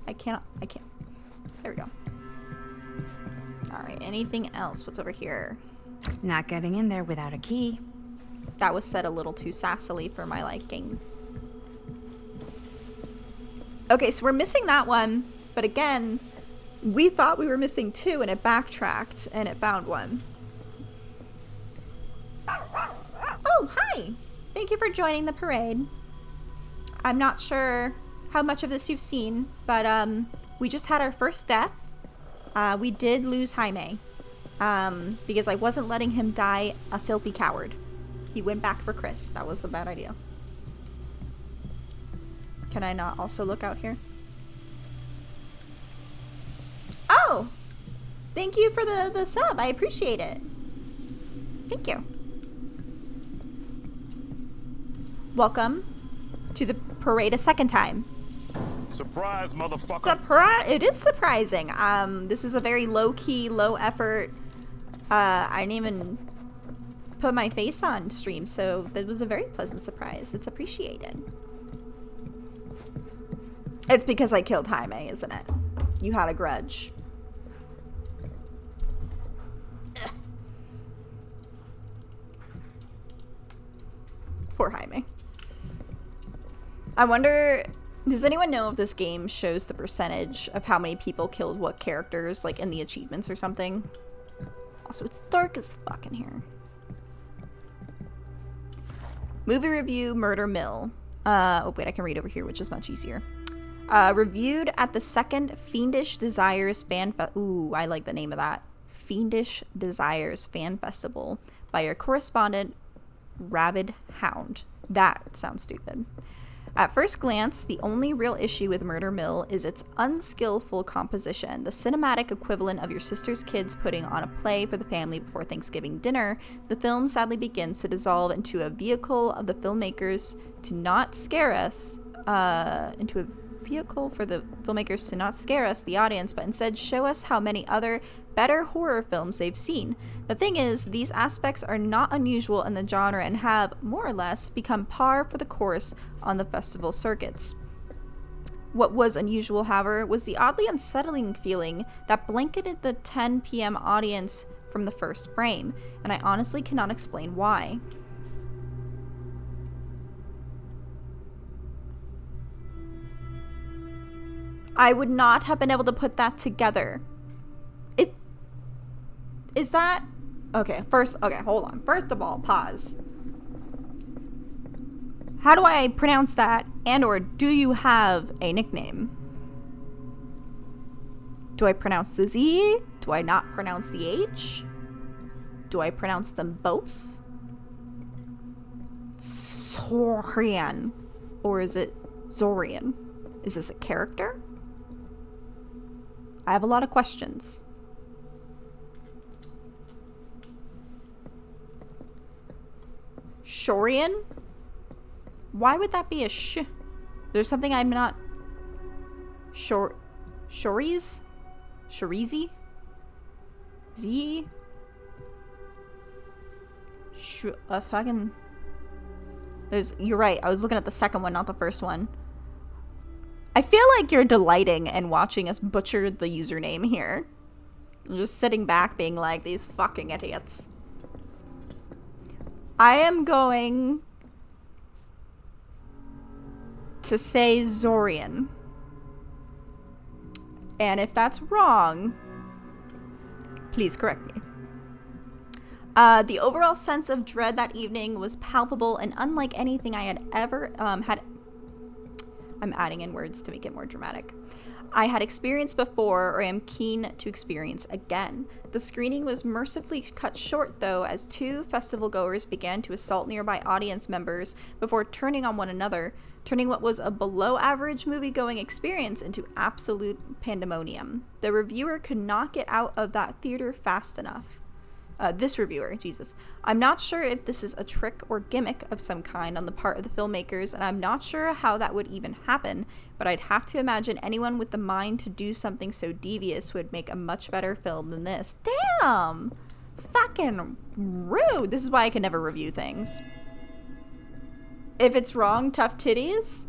I can't. There we go. Alright, anything else? What's over here? Not getting in there without a key. That was said a little too sassily for my liking. Okay, so we're missing that one. But again, we thought we were missing two and it backtracked and it found one. Oh, hi! Thank you for joining the parade. I'm not sure how much of this you've seen, but we just had our first death. We did lose Jaime. Because I wasn't letting him die a filthy coward. He went back for Chris. That was the bad idea. Can I not also look out here? Oh! Thank you for the sub. I appreciate it. Thank you. Welcome to the parade a second time. Surprise, motherfucker. Surprise! It is surprising. This is a very low-key, low-effort. I didn't even put my face on stream, so that was a very pleasant surprise. It's appreciated. It's because I killed Jaime, isn't it? You had a grudge. Ugh. Poor Jaime. I wonder, does anyone know if this game shows the percentage of how many people killed what characters, like in the achievements or something? Also, it's dark as fuck in here. Movie review, Murder Mill. Oh wait, I can read over here, which is much easier. Reviewed at the second Fiendish Desires Ooh, I like the name of that. Fiendish Desires Fan Festival by your correspondent, Rabid Hound. That sounds stupid. At first glance, the only real issue with Murder Mill is its unskillful composition, the cinematic equivalent of your sister's kids putting on a play for the family before Thanksgiving dinner. The film sadly begins to dissolve into a vehicle of the filmmakers to not scare us, the audience, but instead show us how many other better horror films they've seen. The thing is, these aspects are not unusual in the genre and have, more or less, become par for the course on the festival circuits. What was unusual, however, was the oddly unsettling feeling that blanketed the 10 p.m. audience from the first frame, and I honestly cannot explain why. I would not have been able to put that together. Is that... Okay, hold on. First of all, pause. How do I pronounce that? And or do you have a nickname? Do I pronounce the Z? Do I not pronounce the H? Do I pronounce them both? Zorian. Or is it Zorian? Is this a character? I have a lot of questions. Shorian? Why would that be a sh? There's something I'm not... Shories? Shorizi? Z? Fucking... You're right, I was looking at the second one, not the first one. I feel like you're delighting in watching us butcher the username here. I'm just sitting back being like, these fucking idiots. I am going to say Zorian. And if that's wrong, please correct me. The overall sense of dread that evening was palpable and unlike anything I had ever had. I'm adding in words to make it more dramatic. I had experienced before or am keen to experience again. The screening was mercifully cut short, though, as two festival goers began to assault nearby audience members before turning on one another, turning what was a below-average movie-going experience into absolute pandemonium. The reviewer could not get out of that theater fast enough. This reviewer, Jesus. I'm not sure if this is a trick or gimmick of some kind on the part of the filmmakers, and I'm not sure how that would even happen, but I'd have to imagine anyone with the mind to do something so devious would make a much better film than this. Damn! Fucking rude! This is why I can never review things. If it's wrong, tough titties?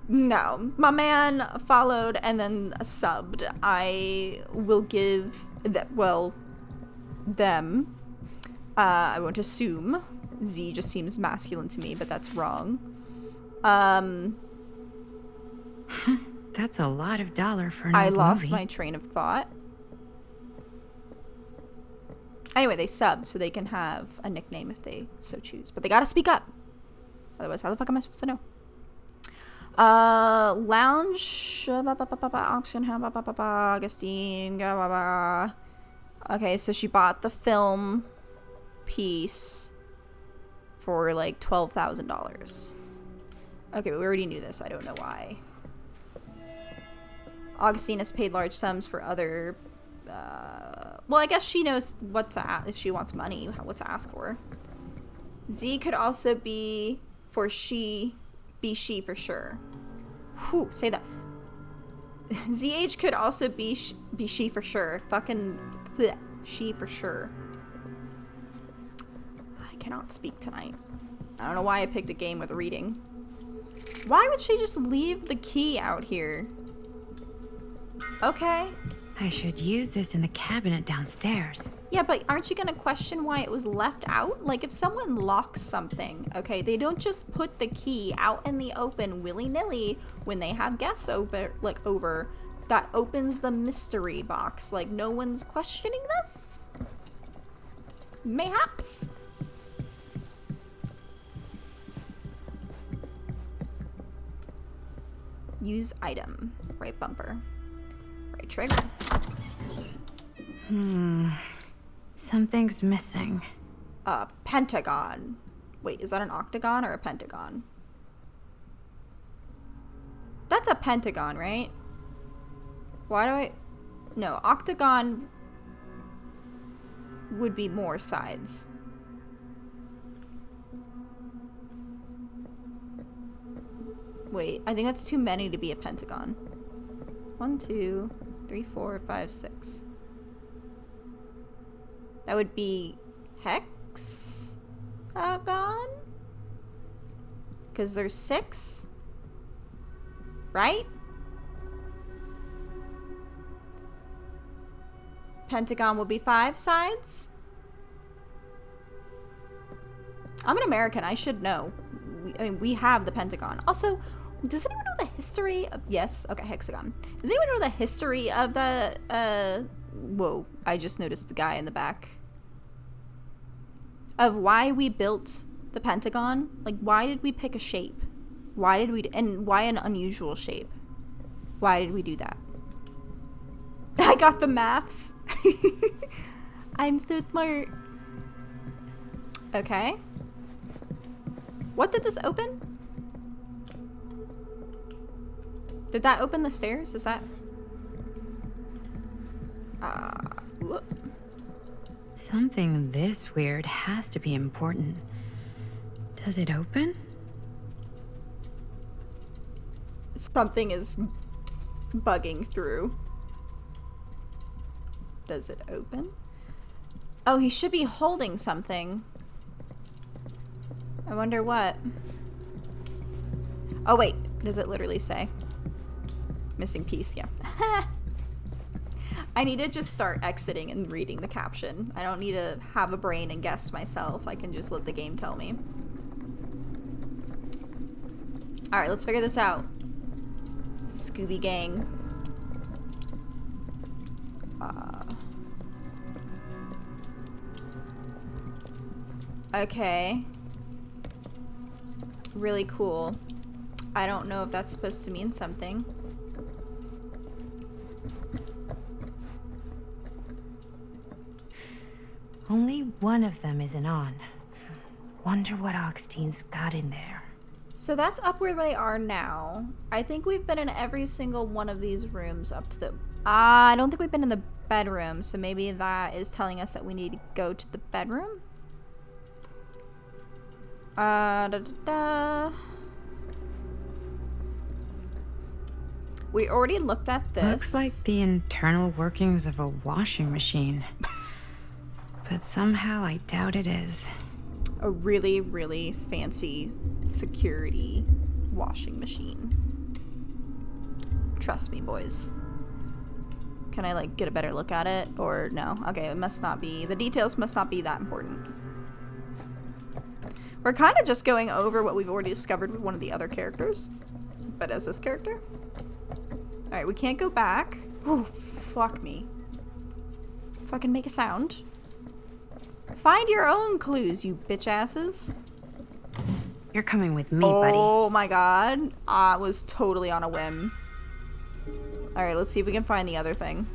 No. My man followed and then subbed. I will give that, well... them. I won't assume. Z just seems masculine to me, but that's wrong. That's a lot of dollar for an I old lost movie. my train of thought. Anyway, they sub, so they can have a nickname if they so choose. But they gotta speak up. Otherwise, how the fuck am I supposed to know? Lounge. Auction. Augustine. Okay, so she bought the film piece for like $12,000. Okay, but we already knew this. I don't know why. Augustine has paid large sums for other... well, I guess she knows what to ask. If she wants money, what to ask for. Z could also be for she for sure. Whew, say that. ZH could also be she for sure. Fucking bleh, she for sure. I cannot speak tonight. I don't know why I picked a game with reading. Why would she just leave the key out here? Okay. I should use this in the cabinet downstairs. Yeah, but aren't you gonna question why it was left out? Like, if someone locks something, okay, they don't just put the key out in the open willy-nilly when they have guests over. That opens the mystery box. Like, no one's questioning this? Mayhaps. Use item. Right bumper. Right trigger. Something's missing. Pentagon. Wait, is that an octagon or a pentagon? That's a pentagon, right? Why do I... No, octagon would be more sides. Wait, I think that's too many to be a pentagon. 1, 2, 3, 4, 5, 6. That would be hexagon? Because there's 6, right? Pentagon would be 5 sides. I'm an American. I should know. We have the pentagon. Also, does anyone know the history of... Yes. Okay, hexagon. Does anyone know the history of the... Whoa. I just noticed the guy in the back. Of why we built the pentagon. Like, why did we pick a shape? Why did we... And why an unusual shape? Why did we do that? I got the maths. I'm so smart. Okay. What did this open? Did that open the stairs? Is that... Whoop. Something this weird has to be important. Does it open? Something is bugging through. Does it open? Oh, he should be holding something. I wonder what. Oh, wait. Does it literally say? Missing piece, yeah. I need to just start exiting and reading the caption. I don't need to have a brain and guess myself. I can just let the game tell me. Alright, let's figure this out. Scooby Gang. Okay. Really cool. I don't know if that's supposed to mean something. Only one of them isn't on. Wonder what Augstine's got in there. So that's up where they are now. I think we've been in every single one of these rooms up to the... I don't think we've been in the bedroom, so maybe that is telling us that we need to go to the bedroom? We already looked at this. Looks like the internal workings of a washing machine. But somehow I doubt it is. A really, really fancy security washing machine. Trust me, boys. Can I, like, get a better look at it? Or no? Okay, it must not be. The details must not be that important. We're kind of just going over what we've already discovered with one of the other characters. But as this character? Alright, we can't go back. Ooh, fuck me. Fucking make a sound. Find your own clues, you bitch asses. You're coming with me, buddy. Oh my god. I was totally on a whim. Alright, let's see if we can find the other thing.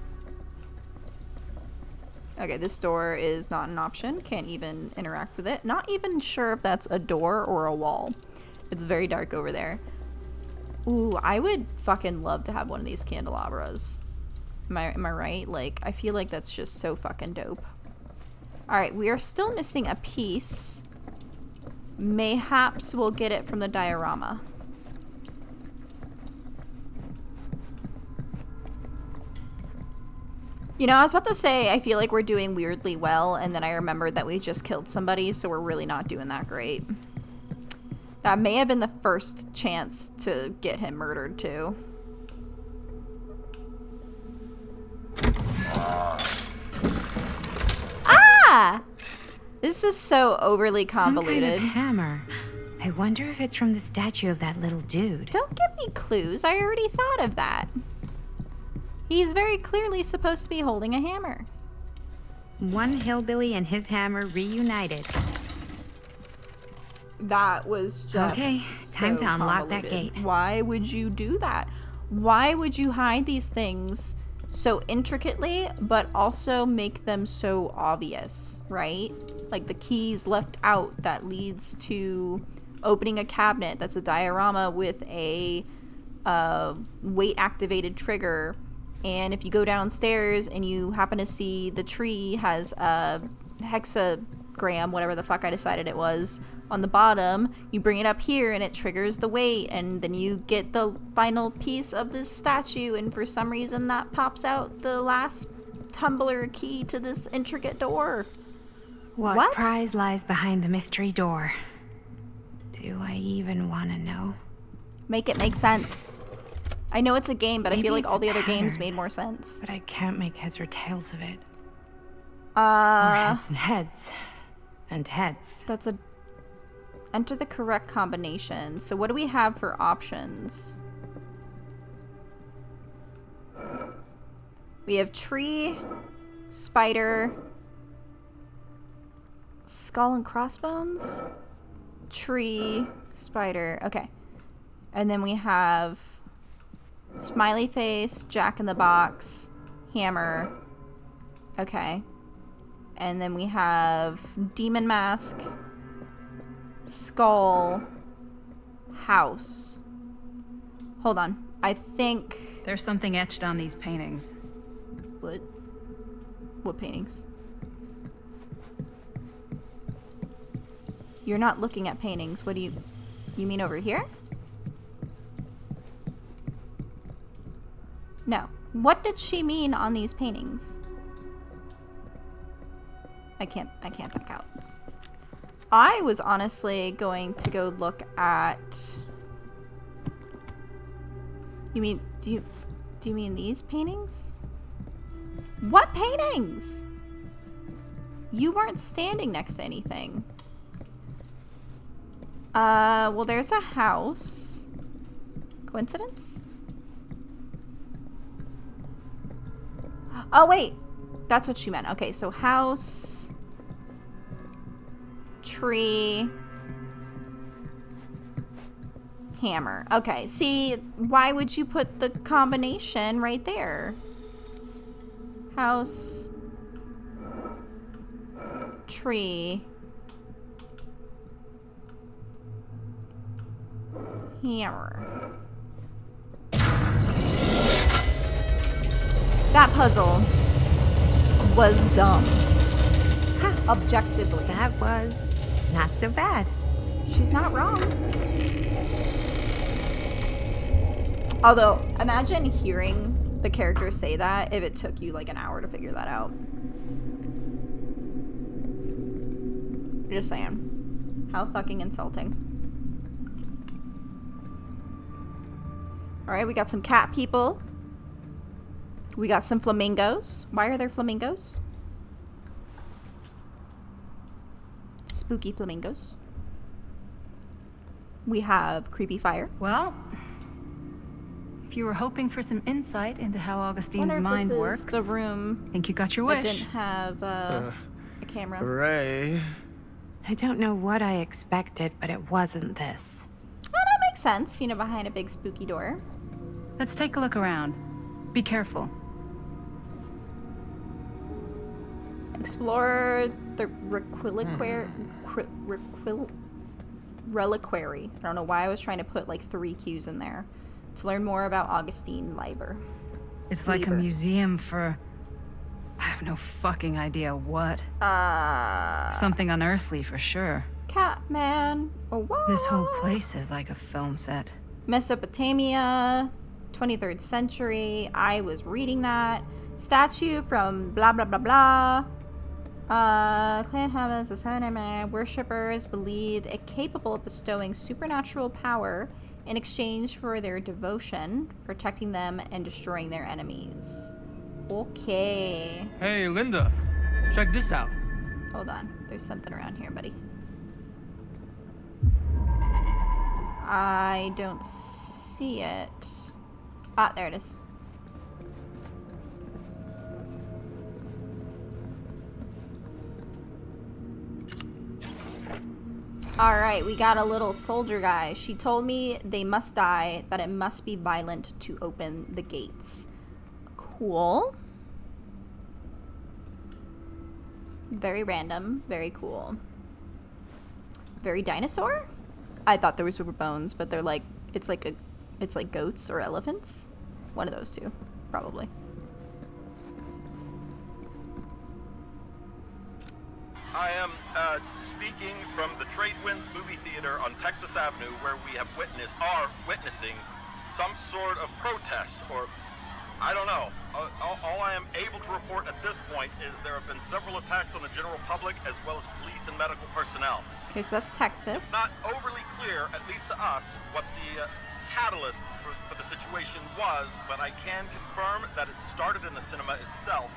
Okay, this door is not an option. Can't even interact with it. Not even sure if that's a door or a wall. It's very dark over there. Ooh, I would fucking love to have one of these candelabras. Am I right? Like, I feel like that's just so fucking dope. Alright, we are still missing a piece. Mayhaps we'll get it from the diorama. You know, I was about to say, I feel like we're doing weirdly well, and then I remembered that we just killed somebody, so we're really not doing that great. That may have been the first chance to get him murdered, too. Ah! This is so overly convoluted. Some kind of hammer. I wonder if it's from the statue of that little dude. Don't give me clues. I already thought of that. He's very clearly supposed to be holding a hammer. One hillbilly and his hammer reunited. That was just okay. Time to unlock that gate. Why would you do that? Why would you hide these things so intricately, but also make them so obvious, right? like the keys left out that leads to opening a cabinet that's a diorama with a weight activated trigger. And if you go downstairs and you happen to see the tree has a hexagram, whatever the fuck I decided it was, on the bottom, you bring it up here and it triggers the weight, and then you get the final piece of this statue, and for some reason that pops out the last tumbler key to this intricate door. What prize lies behind the mystery door? Do I even want to know? Make it make sense. I know it's a game, but I Maybe feel like it's all a the other games pattern, made more sense. But I can't make heads or tails of it. Or heads and heads. And heads. That's a... Enter the correct combination. So what do we have for options? We have tree, spider, skull and crossbones, tree, spider. Okay. And then we have smiley face, Jack in the Box, hammer. Okay. And then we have demon mask, skull, house. Hold on. I think... There's something etched on these paintings. What? What paintings? You're not looking at paintings. What do you... You mean over here? No. What did she mean on these paintings? I can't back out. I was honestly going to go look at... You mean... Do you mean these paintings? What paintings? You weren't standing next to anything. Well, there's a house. Coincidence? Oh, wait. That's what she meant. Okay, so house, tree, hammer. Okay, see, why would you put the combination right there? House, tree, hammer. That puzzle was dumb. Huh. Objectively. That was not so bad. She's not wrong. Although, imagine hearing the character say that if it took you like an hour to figure that out. Just saying. How fucking insulting. Alright, we got some cat people. We got some flamingos. Why are there flamingos? Spooky flamingos. We have creepy fire. Well, if you were hoping for some insight into how Augustine's Wonder if mind this is works, the room think you got your that wish. didn't have a camera. Ray. I don't know what I expected, but it wasn't this. Oh, that makes sense. You know, behind a big spooky door. Let's take a look around. Be careful. Explore the reliquary. I don't know why I was trying to put like 3 Q's in there. To learn more about Augustine Lieber. It's like a museum for... I have no fucking idea what. Something unearthly for sure. Catman. Oh, what? This whole place is like a film set. Mesopotamia, 23rd century. I was reading that. Statue from blah blah blah blah. Clan Hamas, the Sunnah worshippers believed it capable of bestowing supernatural power in exchange for their devotion, protecting them and destroying their enemies. Okay. Hey, Linda. Check this out. Hold on. There's something around here, buddy. I don't see it. Ah, there it is. Alright, we got a little soldier guy. She told me they must die, that it must be violent to open the gates. Cool. Very random. Very cool. Very dinosaur? I thought there were bones, but they're like, it's like goats or elephants. One of those two, probably. I am speaking from the Trade Winds movie theater on Texas Avenue, where we are witnessing some sort of protest, or I don't know. All I am able to report at this point is there have been several attacks on the general public as well as police and medical personnel. Okay, so that's Texas. It's not overly clear, at least to us, what the catalyst for the situation was, but I can confirm that it started in the cinema itself.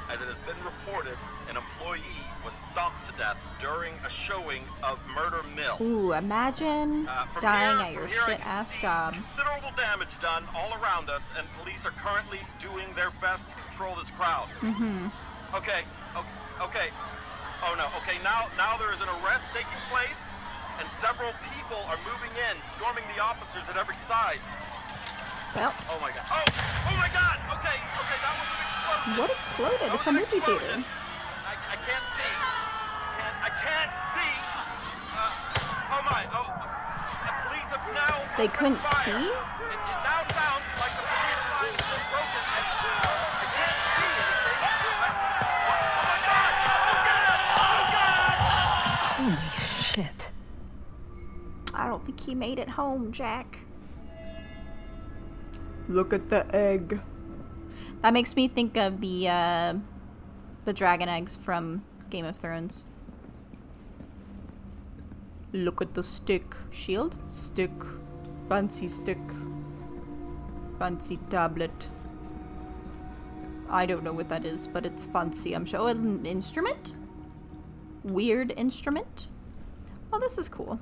As it has been reported, an employee was stomped to death during a showing of Murder Mill. Ooh, imagine dying at your shit-ass job. Considerable damage done all around us, and police are currently doing their best to control this crowd. Mm-hmm. Okay. Oh no, okay, now there is an arrest taking place, and several people are moving in, storming the officers at every side. Well. Oh my god. Oh my god! Okay, that was an explosion. What exploded? It's a movie theater. I can't see. I can't see. The police have now. They couldn't see? It now sounds like the police line has been broken, and I can't see anything. Oh my god! Oh god! Holy shit. I don't think he made it home, Jack. Look at the egg. That makes me think of the dragon eggs from Game of Thrones. Look at the stick. Shield? Stick. Fancy stick. Fancy tablet. I don't know what that is, but it's fancy. I'm sure. Oh, an instrument? Weird instrument? Oh, this is cool.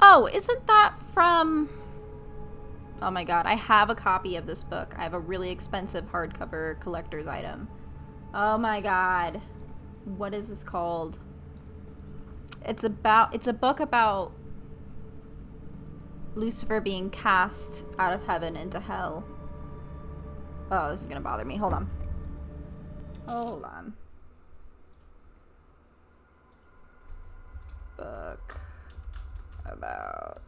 Oh, isn't that from... Oh my god, I have a copy of this book. I have a really expensive hardcover collector's item. Oh my god. What is this called? It's a book about Lucifer being cast out of heaven into hell. Oh, this is gonna bother me. Hold on. Hold on. Book about...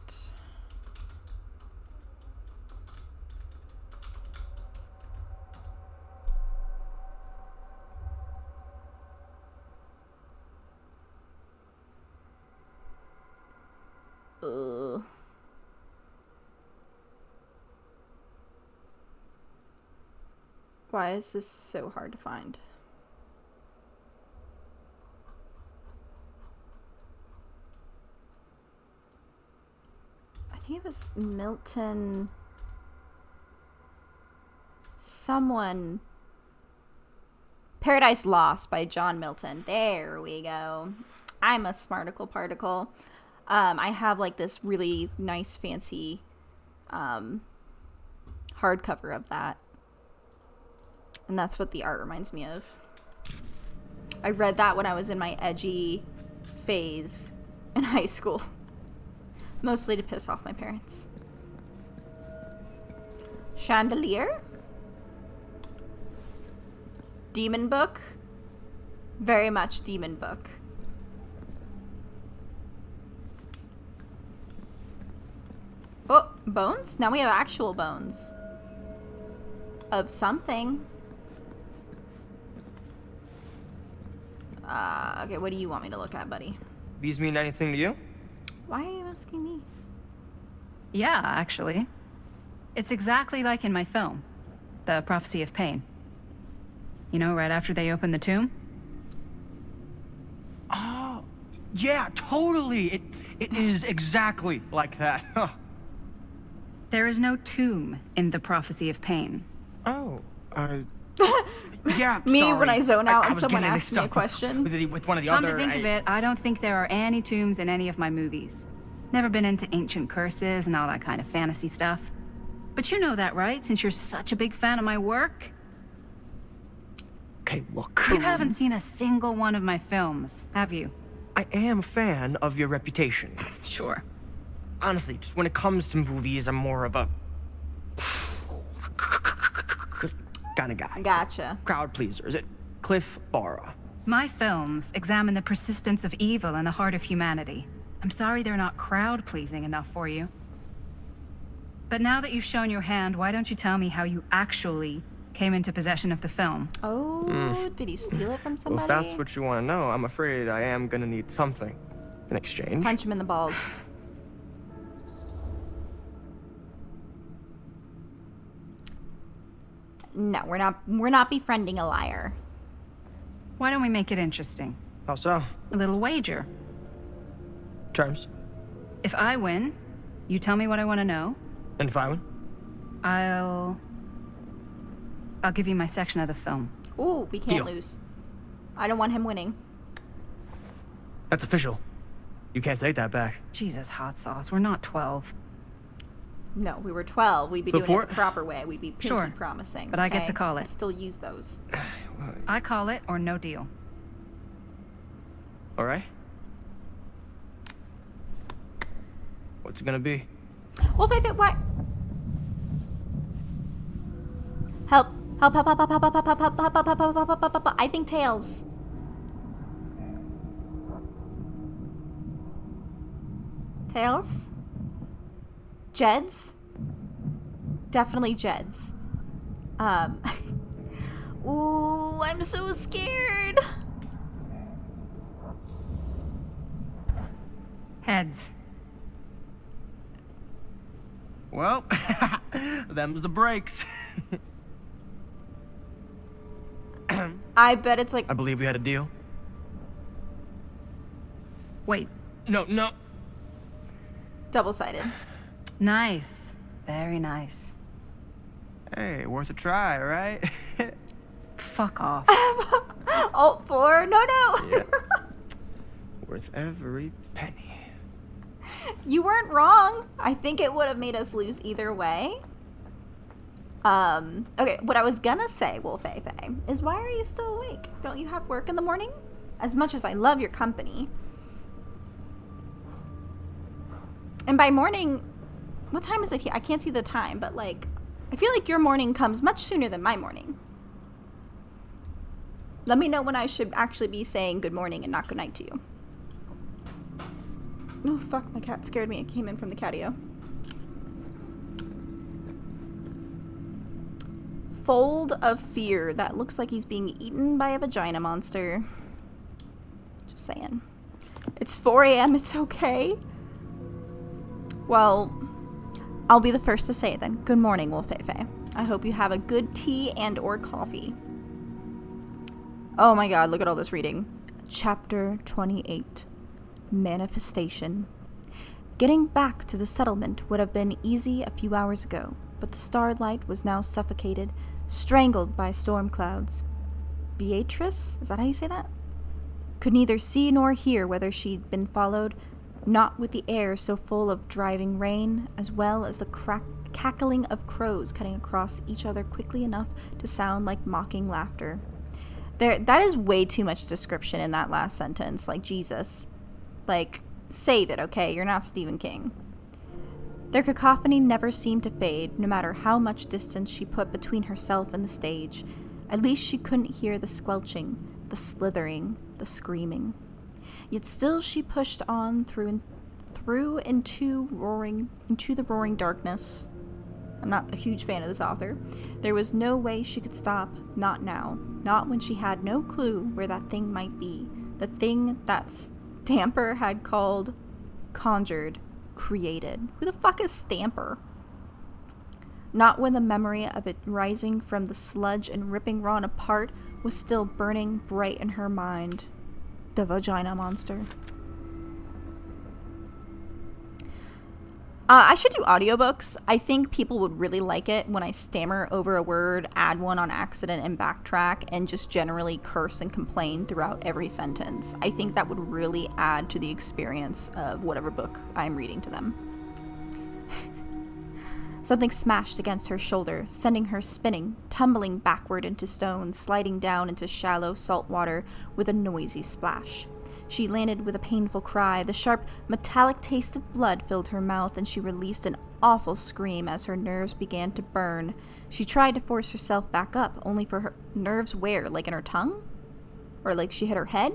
Why is this so hard to find? I think it was Milton... Someone... Paradise Lost by John Milton. There we go. I'm a smarticle particle. I have like this really nice fancy hardcover of that. And that's what the art reminds me of. I read that when I was in my edgy phase in high school. Mostly to piss off my parents. Chandelier? Demon book? Very much demon book. Oh, bones? Now we have actual bones. Of something. Okay, what do you want me to look at, buddy? These mean anything to you? Why are you asking me? Yeah, actually. It's exactly like in my film, The Prophecy of Pain. You know, right after they open the tomb? Oh, yeah, totally. It is exactly like that. Huh. There is no tomb in The Prophecy of Pain. Oh, yeah, Me sorry. when I zone out I and was someone getting asks me a mixed up question. with one of the Come other... to think of it, I don't think there are any tombs in any of my movies. Never been into ancient curses and all that kind of fantasy stuff. But you know that, right? Since you're such a big fan of my work? Okay, look. You haven't seen a single one of my films, have you? I am a fan of your reputation. Sure. Honestly, just when it comes to movies, I'm more of a... kind of guy. Gotcha. Crowd pleaser. Is it Cliff Barra? My films examine the persistence of evil in the heart of humanity. I'm sorry they're not crowd-pleasing enough for you. But now that you've shown your hand, why don't you tell me how you actually came into possession of the film? Oh, did he steal it from Well, somebody? if that's what you want to know, I'm afraid I am gonna need something in exchange. Punch him in the balls. No, we're not befriending a liar. Why don't we make it interesting? How so? A little wager. Terms? If I win, you tell me what I want to know. And if I win? I'll give you my section of the film. Ooh, we can't Deal. lose. I don't want him winning. That's official. You can't take that back. Jesus, hot sauce. We're not 12. No, we were 12. We'd be So doing for it the proper way. We'd be pinky Sure, promising. but I get okay? to call I it. still use those. I call it or no deal. All right. What's it gonna be? Wolf, what? Help. Help, help, help, help, help, help, help, help, help, help, help, help, help, help, help, help. I think tails. Tails? Jeds? Definitely Jeds. Ooh, I'm so scared. Heads. Well, them's the breaks. I bet it's like I believe we had a deal. Wait. No. double-sided. Nice. Very nice. Hey, worth a try, right? Fuck off. Alt 4? No. Yeah. Worth every penny. You weren't wrong. I think it would have made us lose either way. Okay, what I was gonna say, Wolfefe, is why are you still awake? Don't you have work in the morning? As much as I love your company. And by morning, what time is it here? I can't see the time, but like, I feel like your morning comes much sooner than my morning. Let me know when I should actually be saying good morning and not good night to you. Oh, fuck, my cat scared me. It came in from the catio. Fold of fear. That looks like he's being eaten by a vagina monster. Just saying. It's 4 a.m. It's okay. Well, I'll be the first to say it then. Good morning, Wolfefe. I hope you have a good tea and or coffee. Oh my god, look at all this reading. Chapter 28. Manifestation. Getting back to the settlement would have been easy a few hours ago, but the starlight was now suffocated, strangled by storm clouds. Beatrice? Is that how you say that? Could neither see nor hear whether she'd been followed, not with the air so full of driving rain, as well as the cackling of crows cutting across each other quickly enough to sound like mocking laughter. That is way too much description in that last sentence, like Jesus. Like, save it, okay? You're not Stephen King. Their cacophony never seemed to fade, no matter how much distance she put between herself and the stage. At least she couldn't hear the squelching, the slithering, the screaming. Yet still she pushed on through into the roaring darkness. I'm not a huge fan of this author. There was no way she could stop, not now. Not when she had no clue where that thing might be. The thing that Stamper had called, conjured, created. Who the fuck is Stamper? Not when the memory of it rising from the sludge and ripping Ron apart was still burning bright in her mind. The vagina monster. I should do audiobooks. I think people would really like it when I stammer over a word, add one on accident and backtrack, and just generally curse and complain throughout every sentence. I think that would really add to the experience of whatever book I'm reading to them. Something smashed against her shoulder, sending her spinning, tumbling backward into stones, sliding down into shallow salt water with a noisy splash. She landed with a painful cry. The sharp, metallic taste of blood filled her mouth, and she released an awful scream as her nerves began to burn. She tried to force herself back up, only for her nerves where, like in her tongue? Or like she hit her head?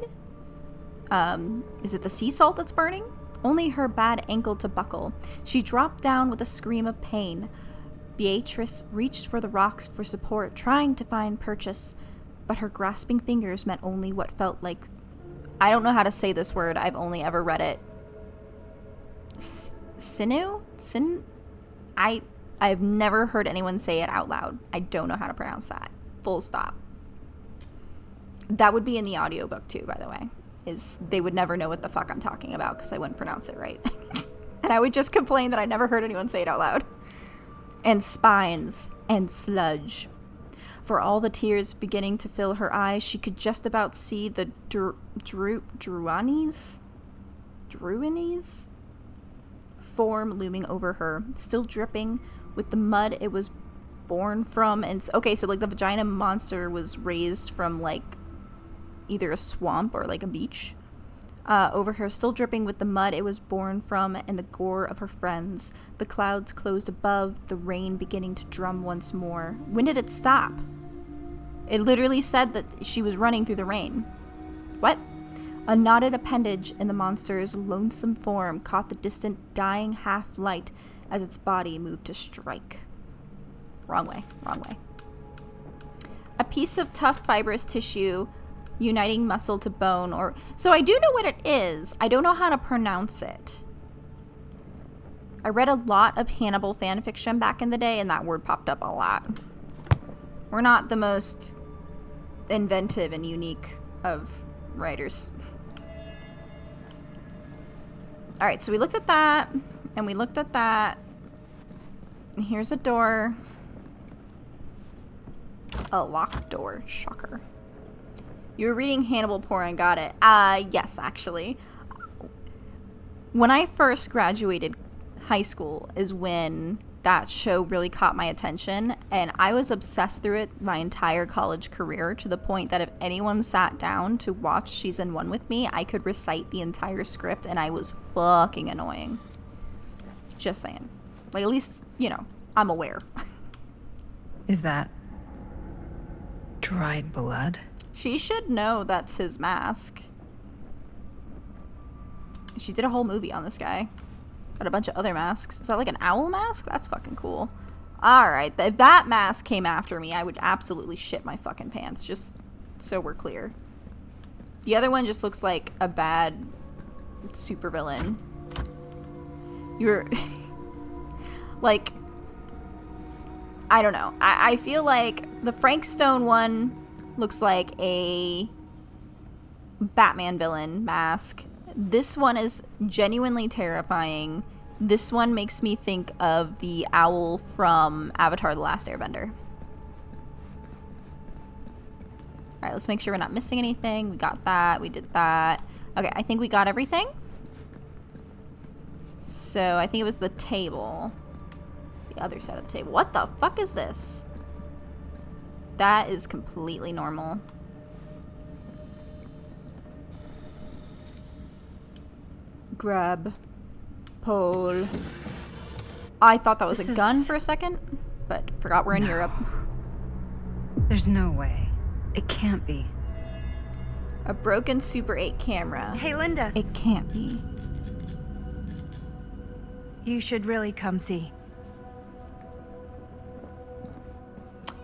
Is it the sea salt that's burning? Only her bad ankle to buckle. She dropped down with a scream of pain. Beatrice reached for the rocks for support, trying to find purchase, but her grasping fingers met only what felt like... I don't know how to say this word. I've only ever read it. Sinew? I've never heard anyone say it out loud. I don't know how to pronounce that. Full stop. That would be in the audiobook too, by the way. Is they would never know what the fuck I'm talking about because I wouldn't pronounce it right. And I would just complain that I never heard anyone say it out loud. And spines and sludge. For all the tears beginning to fill her eyes, she could just about see the Druani's form looming over her, still dripping with the mud it was born from. And okay, so like the vagina monster was raised from like either a swamp or like a beach. Over her, still dripping with the mud it was born from and the gore of her friends. The clouds closed above, the rain beginning to drum once more. When did it stop? It literally said that she was running through the rain. What? A knotted appendage in the monster's lonesome form caught the distant dying half-light as its body moved to strike. Wrong way, wrong way. A piece of tough fibrous tissue uniting muscle to bone, or... So I do know what it is. I don't know how to pronounce it. I read a lot of Hannibal fanfiction back in the day, and that word popped up a lot. We're not the most inventive and unique of writers. Alright, so we looked at that, and we looked at that. And here's a door. A locked door. Shocker. You were reading Hannibal porn, got it. Yes, actually. When I first graduated high school is when that show really caught my attention, and I was obsessed through it my entire college career, to the point that if anyone sat down to watch season 1 with me, I could recite the entire script, and I was fucking annoying. Just saying. Like, at least, you know, I'm aware. Is that dried blood? She should know that's his mask. She did a whole movie on this guy. Got a bunch of other masks. Is that like an owl mask? That's fucking cool. Alright, if that mask came after me, I would absolutely shit my fucking pants, just so we're clear. The other one just looks like a bad supervillain. You're... like... I don't know. I feel like the Frank Stone one looks like a Batman villain mask. This one is genuinely terrifying. This one makes me think of the owl from Avatar: The Last Airbender. Alright, let's make sure we're not missing anything. We got that. We did that. Okay, I think we got everything. So, I think it was the table. The other side of the table. What the fuck is this? That is completely normal. Grab. Pull. I thought that was a gun for a second, but forgot we're in Europe. There's no way. It can't be. A broken Super 8 camera. Hey, Linda. It can't be. You should really come see.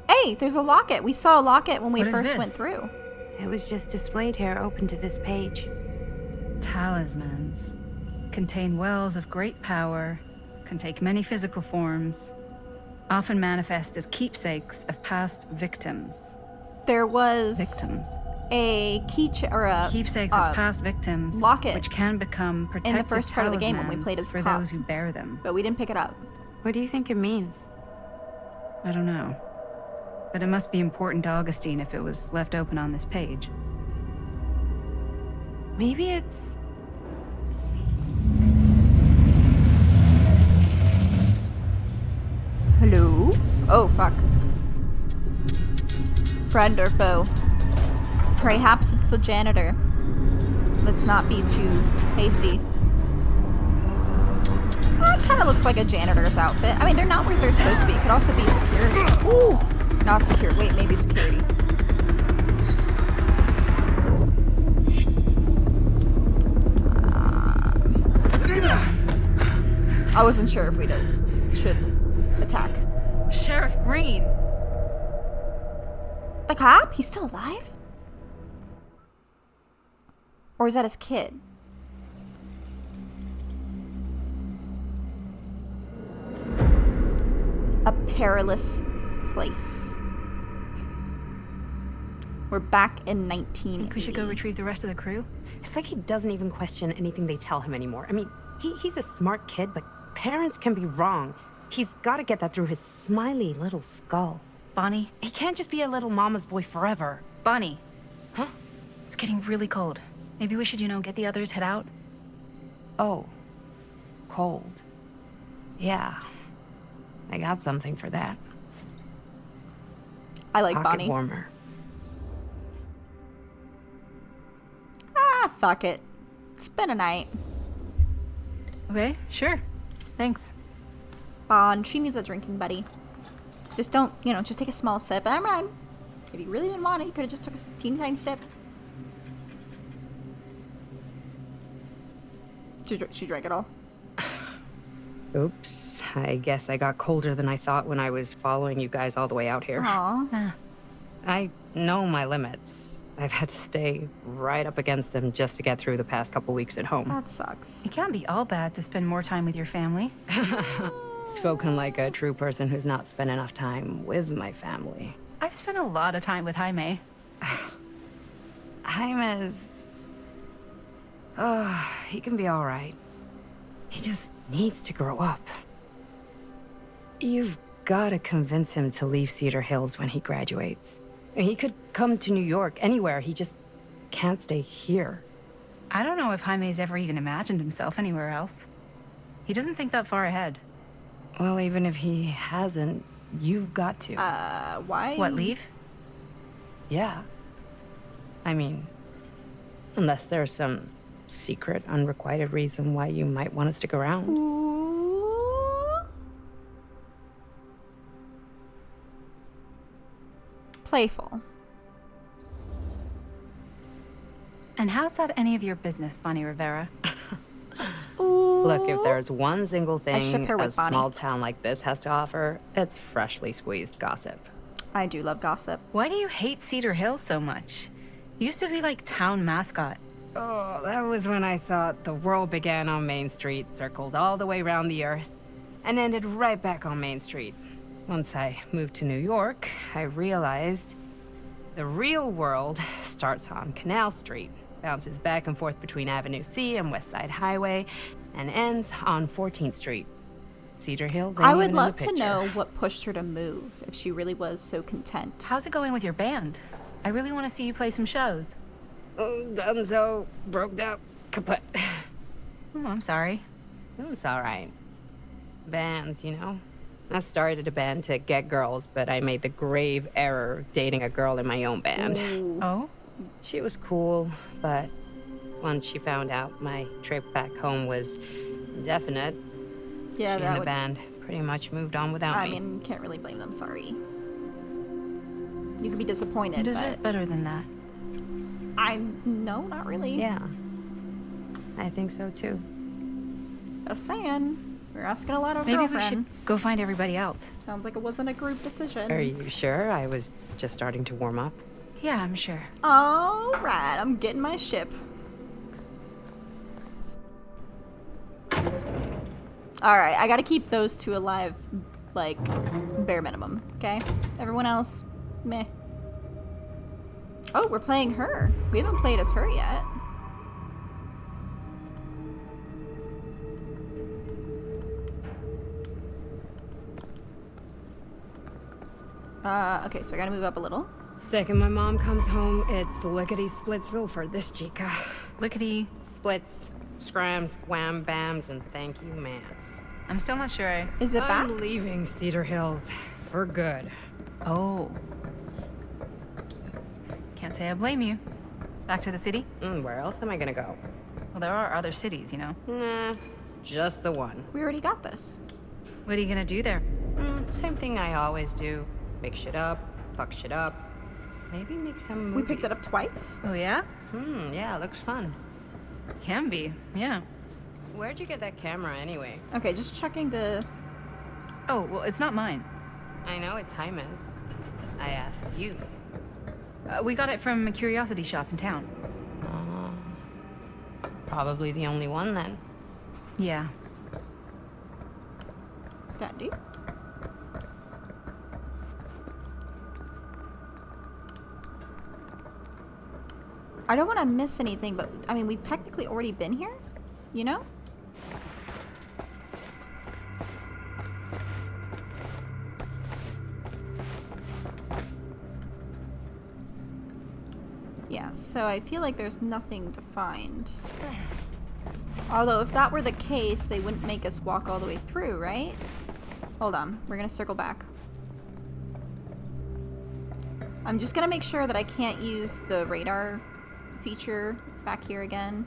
Hey, there's a locket. We saw a locket when we What is first this? went through. It was just displayed here, open to this page. Talismans contain wells of great power, can take many physical forms, often manifest as keepsakes of past victims. There was a keepsakes of past victims, locket which can become protective in the first part of the game when we played as for cop, those who bear them. but we didn't pick it up. What do you think it means? I don't know, but it must be important to Augustine if it was left open on this page. Maybe it's... Hello? Oh, fuck. Friend or foe? Perhaps it's the janitor. Let's not be too hasty. Well, it kind of looks like a janitor's outfit. I mean, they're not where they're supposed to be. It could also be security. Ooh! Not secure. Wait, maybe security. I wasn't sure if we should attack. Sheriff Green. The cop? He's still alive? Or is that his kid? A perilous place. We're back in 1980. Think we should go retrieve the rest of the crew? It's like he doesn't even question anything they tell him anymore. I mean, he's a smart kid, but parents can be wrong. He's got to get that through his smiley little skull. Bonnie? He can't just be a little mama's boy forever. Bonnie. Huh? It's getting really cold. Maybe we should, get the others, head out? Oh. Cold. Yeah. I got something for that. I like Pocket Bonnie. warmer. Ah, fuck it. Spend a night. Okay, sure. Thanks. Bon, she needs a drinking buddy. Just don't, just take a small sip. I'm right. If you really didn't want it, you could have just took a teeny tiny sip. She drank it all. Oops. I guess I got colder than I thought when I was following you guys all the way out here. Aw. I know my limits. I've had to stay right up against them just to get through the past couple weeks at home. That sucks. It can't be all bad to spend more time with your family. Spoken like a true person who's not spent enough time with my family. I've spent a lot of time with Jaime. Jaime's... he can be all right. He just needs to grow up. You've got to convince him to leave Cedar Hills when he graduates. He could come to New York, anywhere. He just can't stay here. I don't know if Jaime's ever even imagined himself anywhere else. He doesn't think that far ahead. Well, even if he hasn't, you've got to. Why? What, leave? Yeah. I mean, unless there's some secret, unrequited reason why you might want to stick around. Ooh. Playful. And how's that any of your business, Bonnie Rivera? Ooh. Look, if there's one single I ship thing her a with Bonnie. small town like this has to offer, it's freshly squeezed gossip. I do love gossip. Why do you hate Cedar Hills so much? You used to be like town mascot. Oh, that was when I thought the world began on Main Street, circled all the way around the earth, and ended right back on Main Street. Once I moved to New York, I realized the real world starts on Canal Street, bounces back and forth between Avenue C and West Side Highway, and ends on 14th Street. Cedar Hills ain't I would even in love the to picture. know what pushed her to move, if she really was so content. How's it going with your band? I really want to see you play some shows. Oh, done so, broke up, kaput. Oh, I'm sorry. It's all right. Bands, I started a band to get girls, but I made the grave error of dating a girl in my own band. Oh? She was cool, but once she found out my trip back home was indefinite, Yeah, she that and the would... band pretty much moved on without I me. mean, can't really blame them, sorry. You could be disappointed, You deserve but... better than that. No, not really. Yeah, I think so too. Just saying. We're asking a lot of Maybe girlfriend. we should go find everybody else. Sounds like it wasn't a group decision. Are you sure? I was just starting to warm up. Yeah, I'm sure. Alright, I'm getting my ship. Alright, I gotta keep those two alive, like, bare minimum, okay? Everyone else, meh. Oh, we're playing her. We haven't played as her yet. Okay, so I gotta move up a little. Second my mom comes home, it's lickety-splitsville for this chica. Lickety. Splits, scrams, wham bams, and thank you ma'ams. I'm still not sure I... Is it back? I'm leaving Cedar Hills for good. Oh. Can't say I blame you. Back to the city? Where else am I gonna go? Well, there are other cities, Nah, just the one. We already got this. What are you gonna do there? Same thing I always do. Make shit up, fuck shit up. Maybe make some We movies. picked it up twice. Oh, yeah? Yeah, looks fun. Can be, yeah. Where'd you get that camera anyway? Okay, just checking the... Oh, well, it's not mine. I know it's Jaime's. I asked you. We got it from a curiosity shop in town. Probably the only one then. Yeah. Dandy. I don't want to miss anything, but I mean, we've technically already been here, you know? Yeah, so I feel like there's nothing to find. Although, if that were the case, they wouldn't make us walk all the way through, right? Hold on, we're gonna circle back. I'm just gonna make sure that I can't use the radar feature back here again.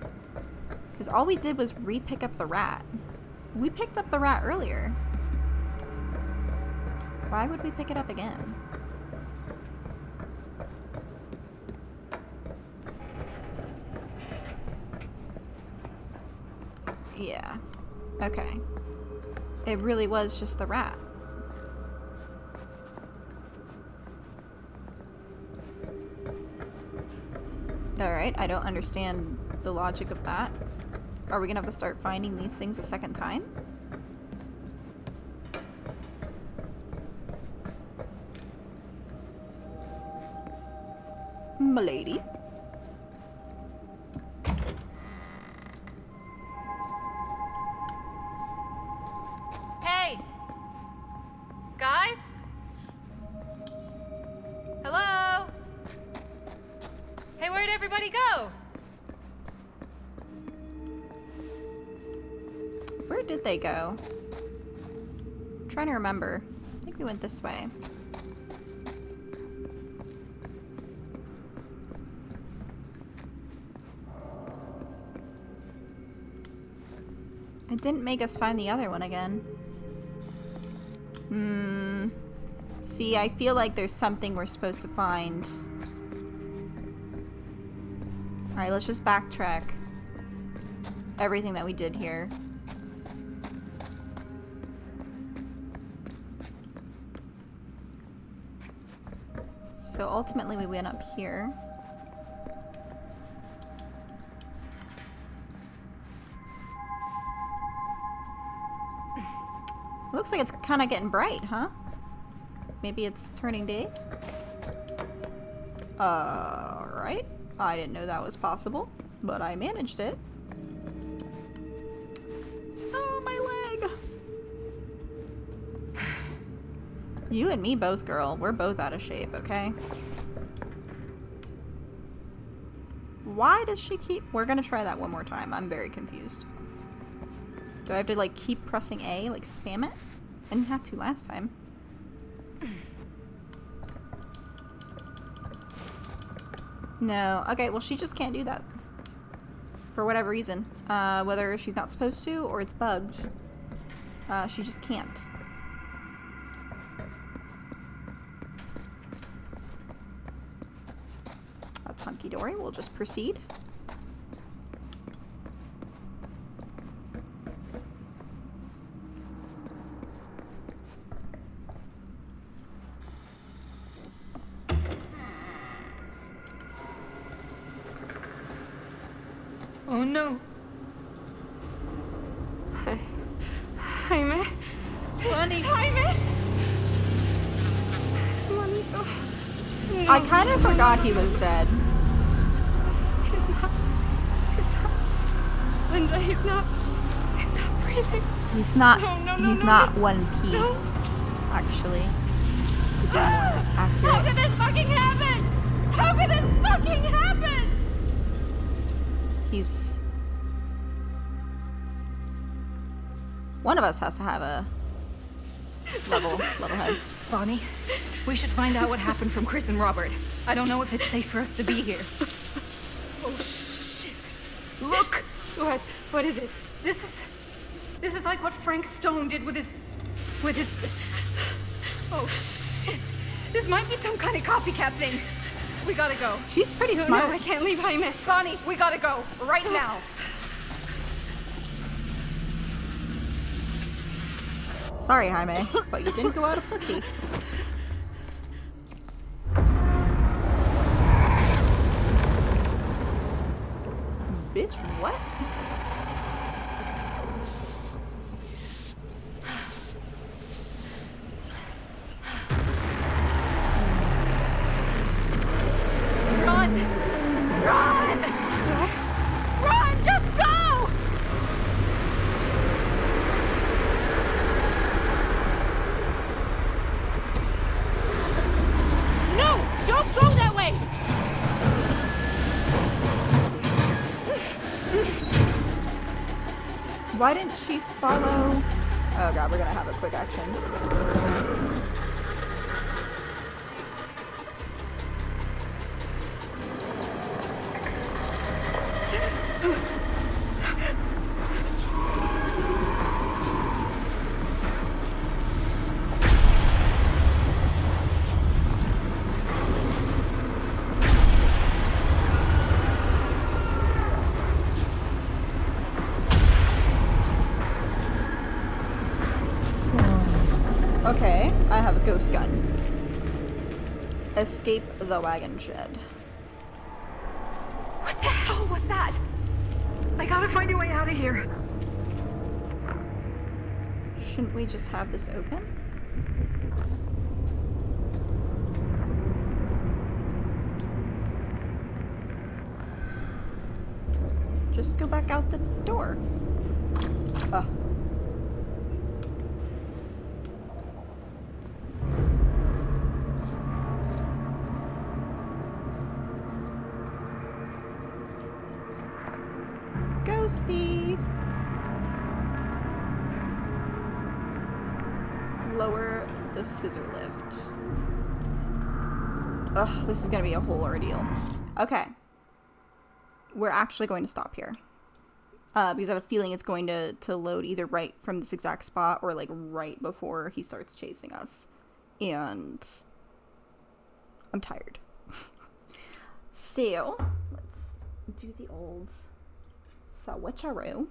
Because all we did was re-pick up the rat. We picked up the rat earlier. Why would we pick it up again? Yeah. Okay. It really was just the rat. Alright, I don't understand the logic of that. Are we gonna have to start finding these things a second time? M'lady. Hey! Guys? Hello? Hey, where'd everybody go? Where did they go? I'm trying to remember. I think we went this way. It didn't make us find the other one again. See, I feel like there's something we're supposed to find. Alright, let's just backtrack everything that we did here. So ultimately we went up here. Looks like it's kind of getting bright, huh? Maybe it's turning day? Alright. I didn't know that was possible, but I managed it. Oh, my leg! You and me both, girl. We're both out of shape, okay? Why does she keep... We're gonna try that one more time. I'm very confused. Do I have to, like, keep pressing A? Like, spam it? I didn't have to last time. No. Okay, well, she just can't do that. For whatever reason. Whether she's not supposed to or it's bugged. She just can't. That's hunky-dory. We'll just proceed. Oh no. Jaime? Bunny! Jaime! Juanito. No. I kind of forgot he was dead. He's not. Linda, he's not breathing. He's not. No, He's not one piece. Actually. To be more accurate. How could this fucking happen? How could this fucking happen? He's... One of us has to have a level head. Bonnie, we should find out what happened from Chris and Robert. I don't know if it's safe for us to be here. Oh shit! Look! What is it? This is like what Frank Stone did with his... Oh shit! This might be some kind of copycat thing. We gotta go. She's pretty smart. No, I can't leave Jaime. Bonnie, we gotta go. Right now. Sorry, Jaime, but you didn't go out a pussy. Bitch, what? Run! Run! Run! Just go! No! Don't go that way! Why didn't she follow? Oh god, we're gonna have a quick action. Okay, I have a ghost gun. Escape the wagon shed. What the hell was that? I gotta find a way out of here. Shouldn't we just have this open? Just go back out the door. Ugh. Ghosty. Lower the scissor lift. Ugh, this is gonna be a whole ordeal. Okay. We're actually going to stop here. Because I have a feeling it's going to load either right from this exact spot or like right before he starts chasing us. And I'm tired. So, let's do the old switcheroo.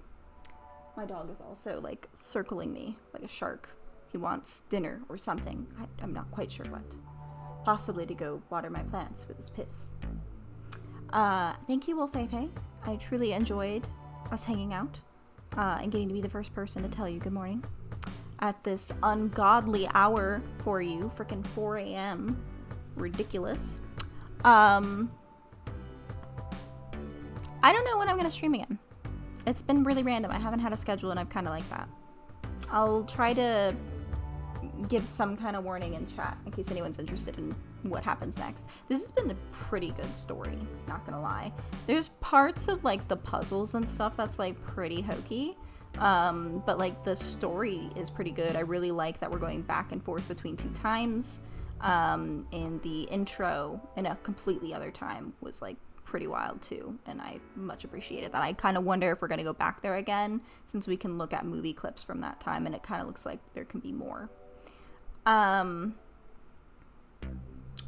My dog is also like circling me like a shark. He wants dinner or something. I'm not quite sure what. Possibly to go water my plants with his piss. Thank you, Wolfefe. I truly enjoyed us hanging out and getting to be the first person to tell you good morning at this ungodly hour for you. Frickin' 4 a.m. Ridiculous. I don't know when I'm gonna stream again. It's been really random. I haven't had a schedule and I've kind of like that. I'll try to give some kind of warning in chat in case anyone's interested in what happens next. This has been a pretty good story, not gonna lie. There's parts of like the puzzles and stuff that's like pretty hokey, but like the story is pretty good. I really like that we're going back and forth between 2 times, and the intro in a completely other time was like pretty wild too, and I much appreciated that. I kind of wonder if we're gonna go back there again since we can look at movie clips from that time and it kind of looks like there can be more.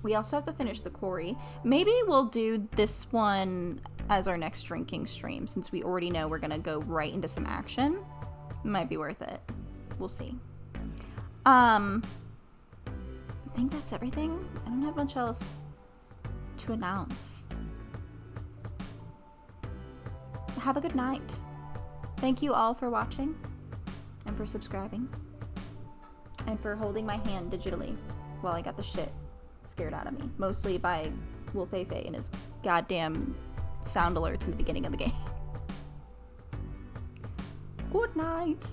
We also have to finish the quarry. Maybe we'll do this one as our next drinking stream since we already know we're gonna go right into some action. It might be worth it. We'll see. I think that's everything. I don't have much else to announce. Have a good night. Thank you all for watching and for subscribing and for holding my hand digitally while I got the shit scared out of me, mostly by Wolfefe and his goddamn sound alerts in the beginning of the game. Good night.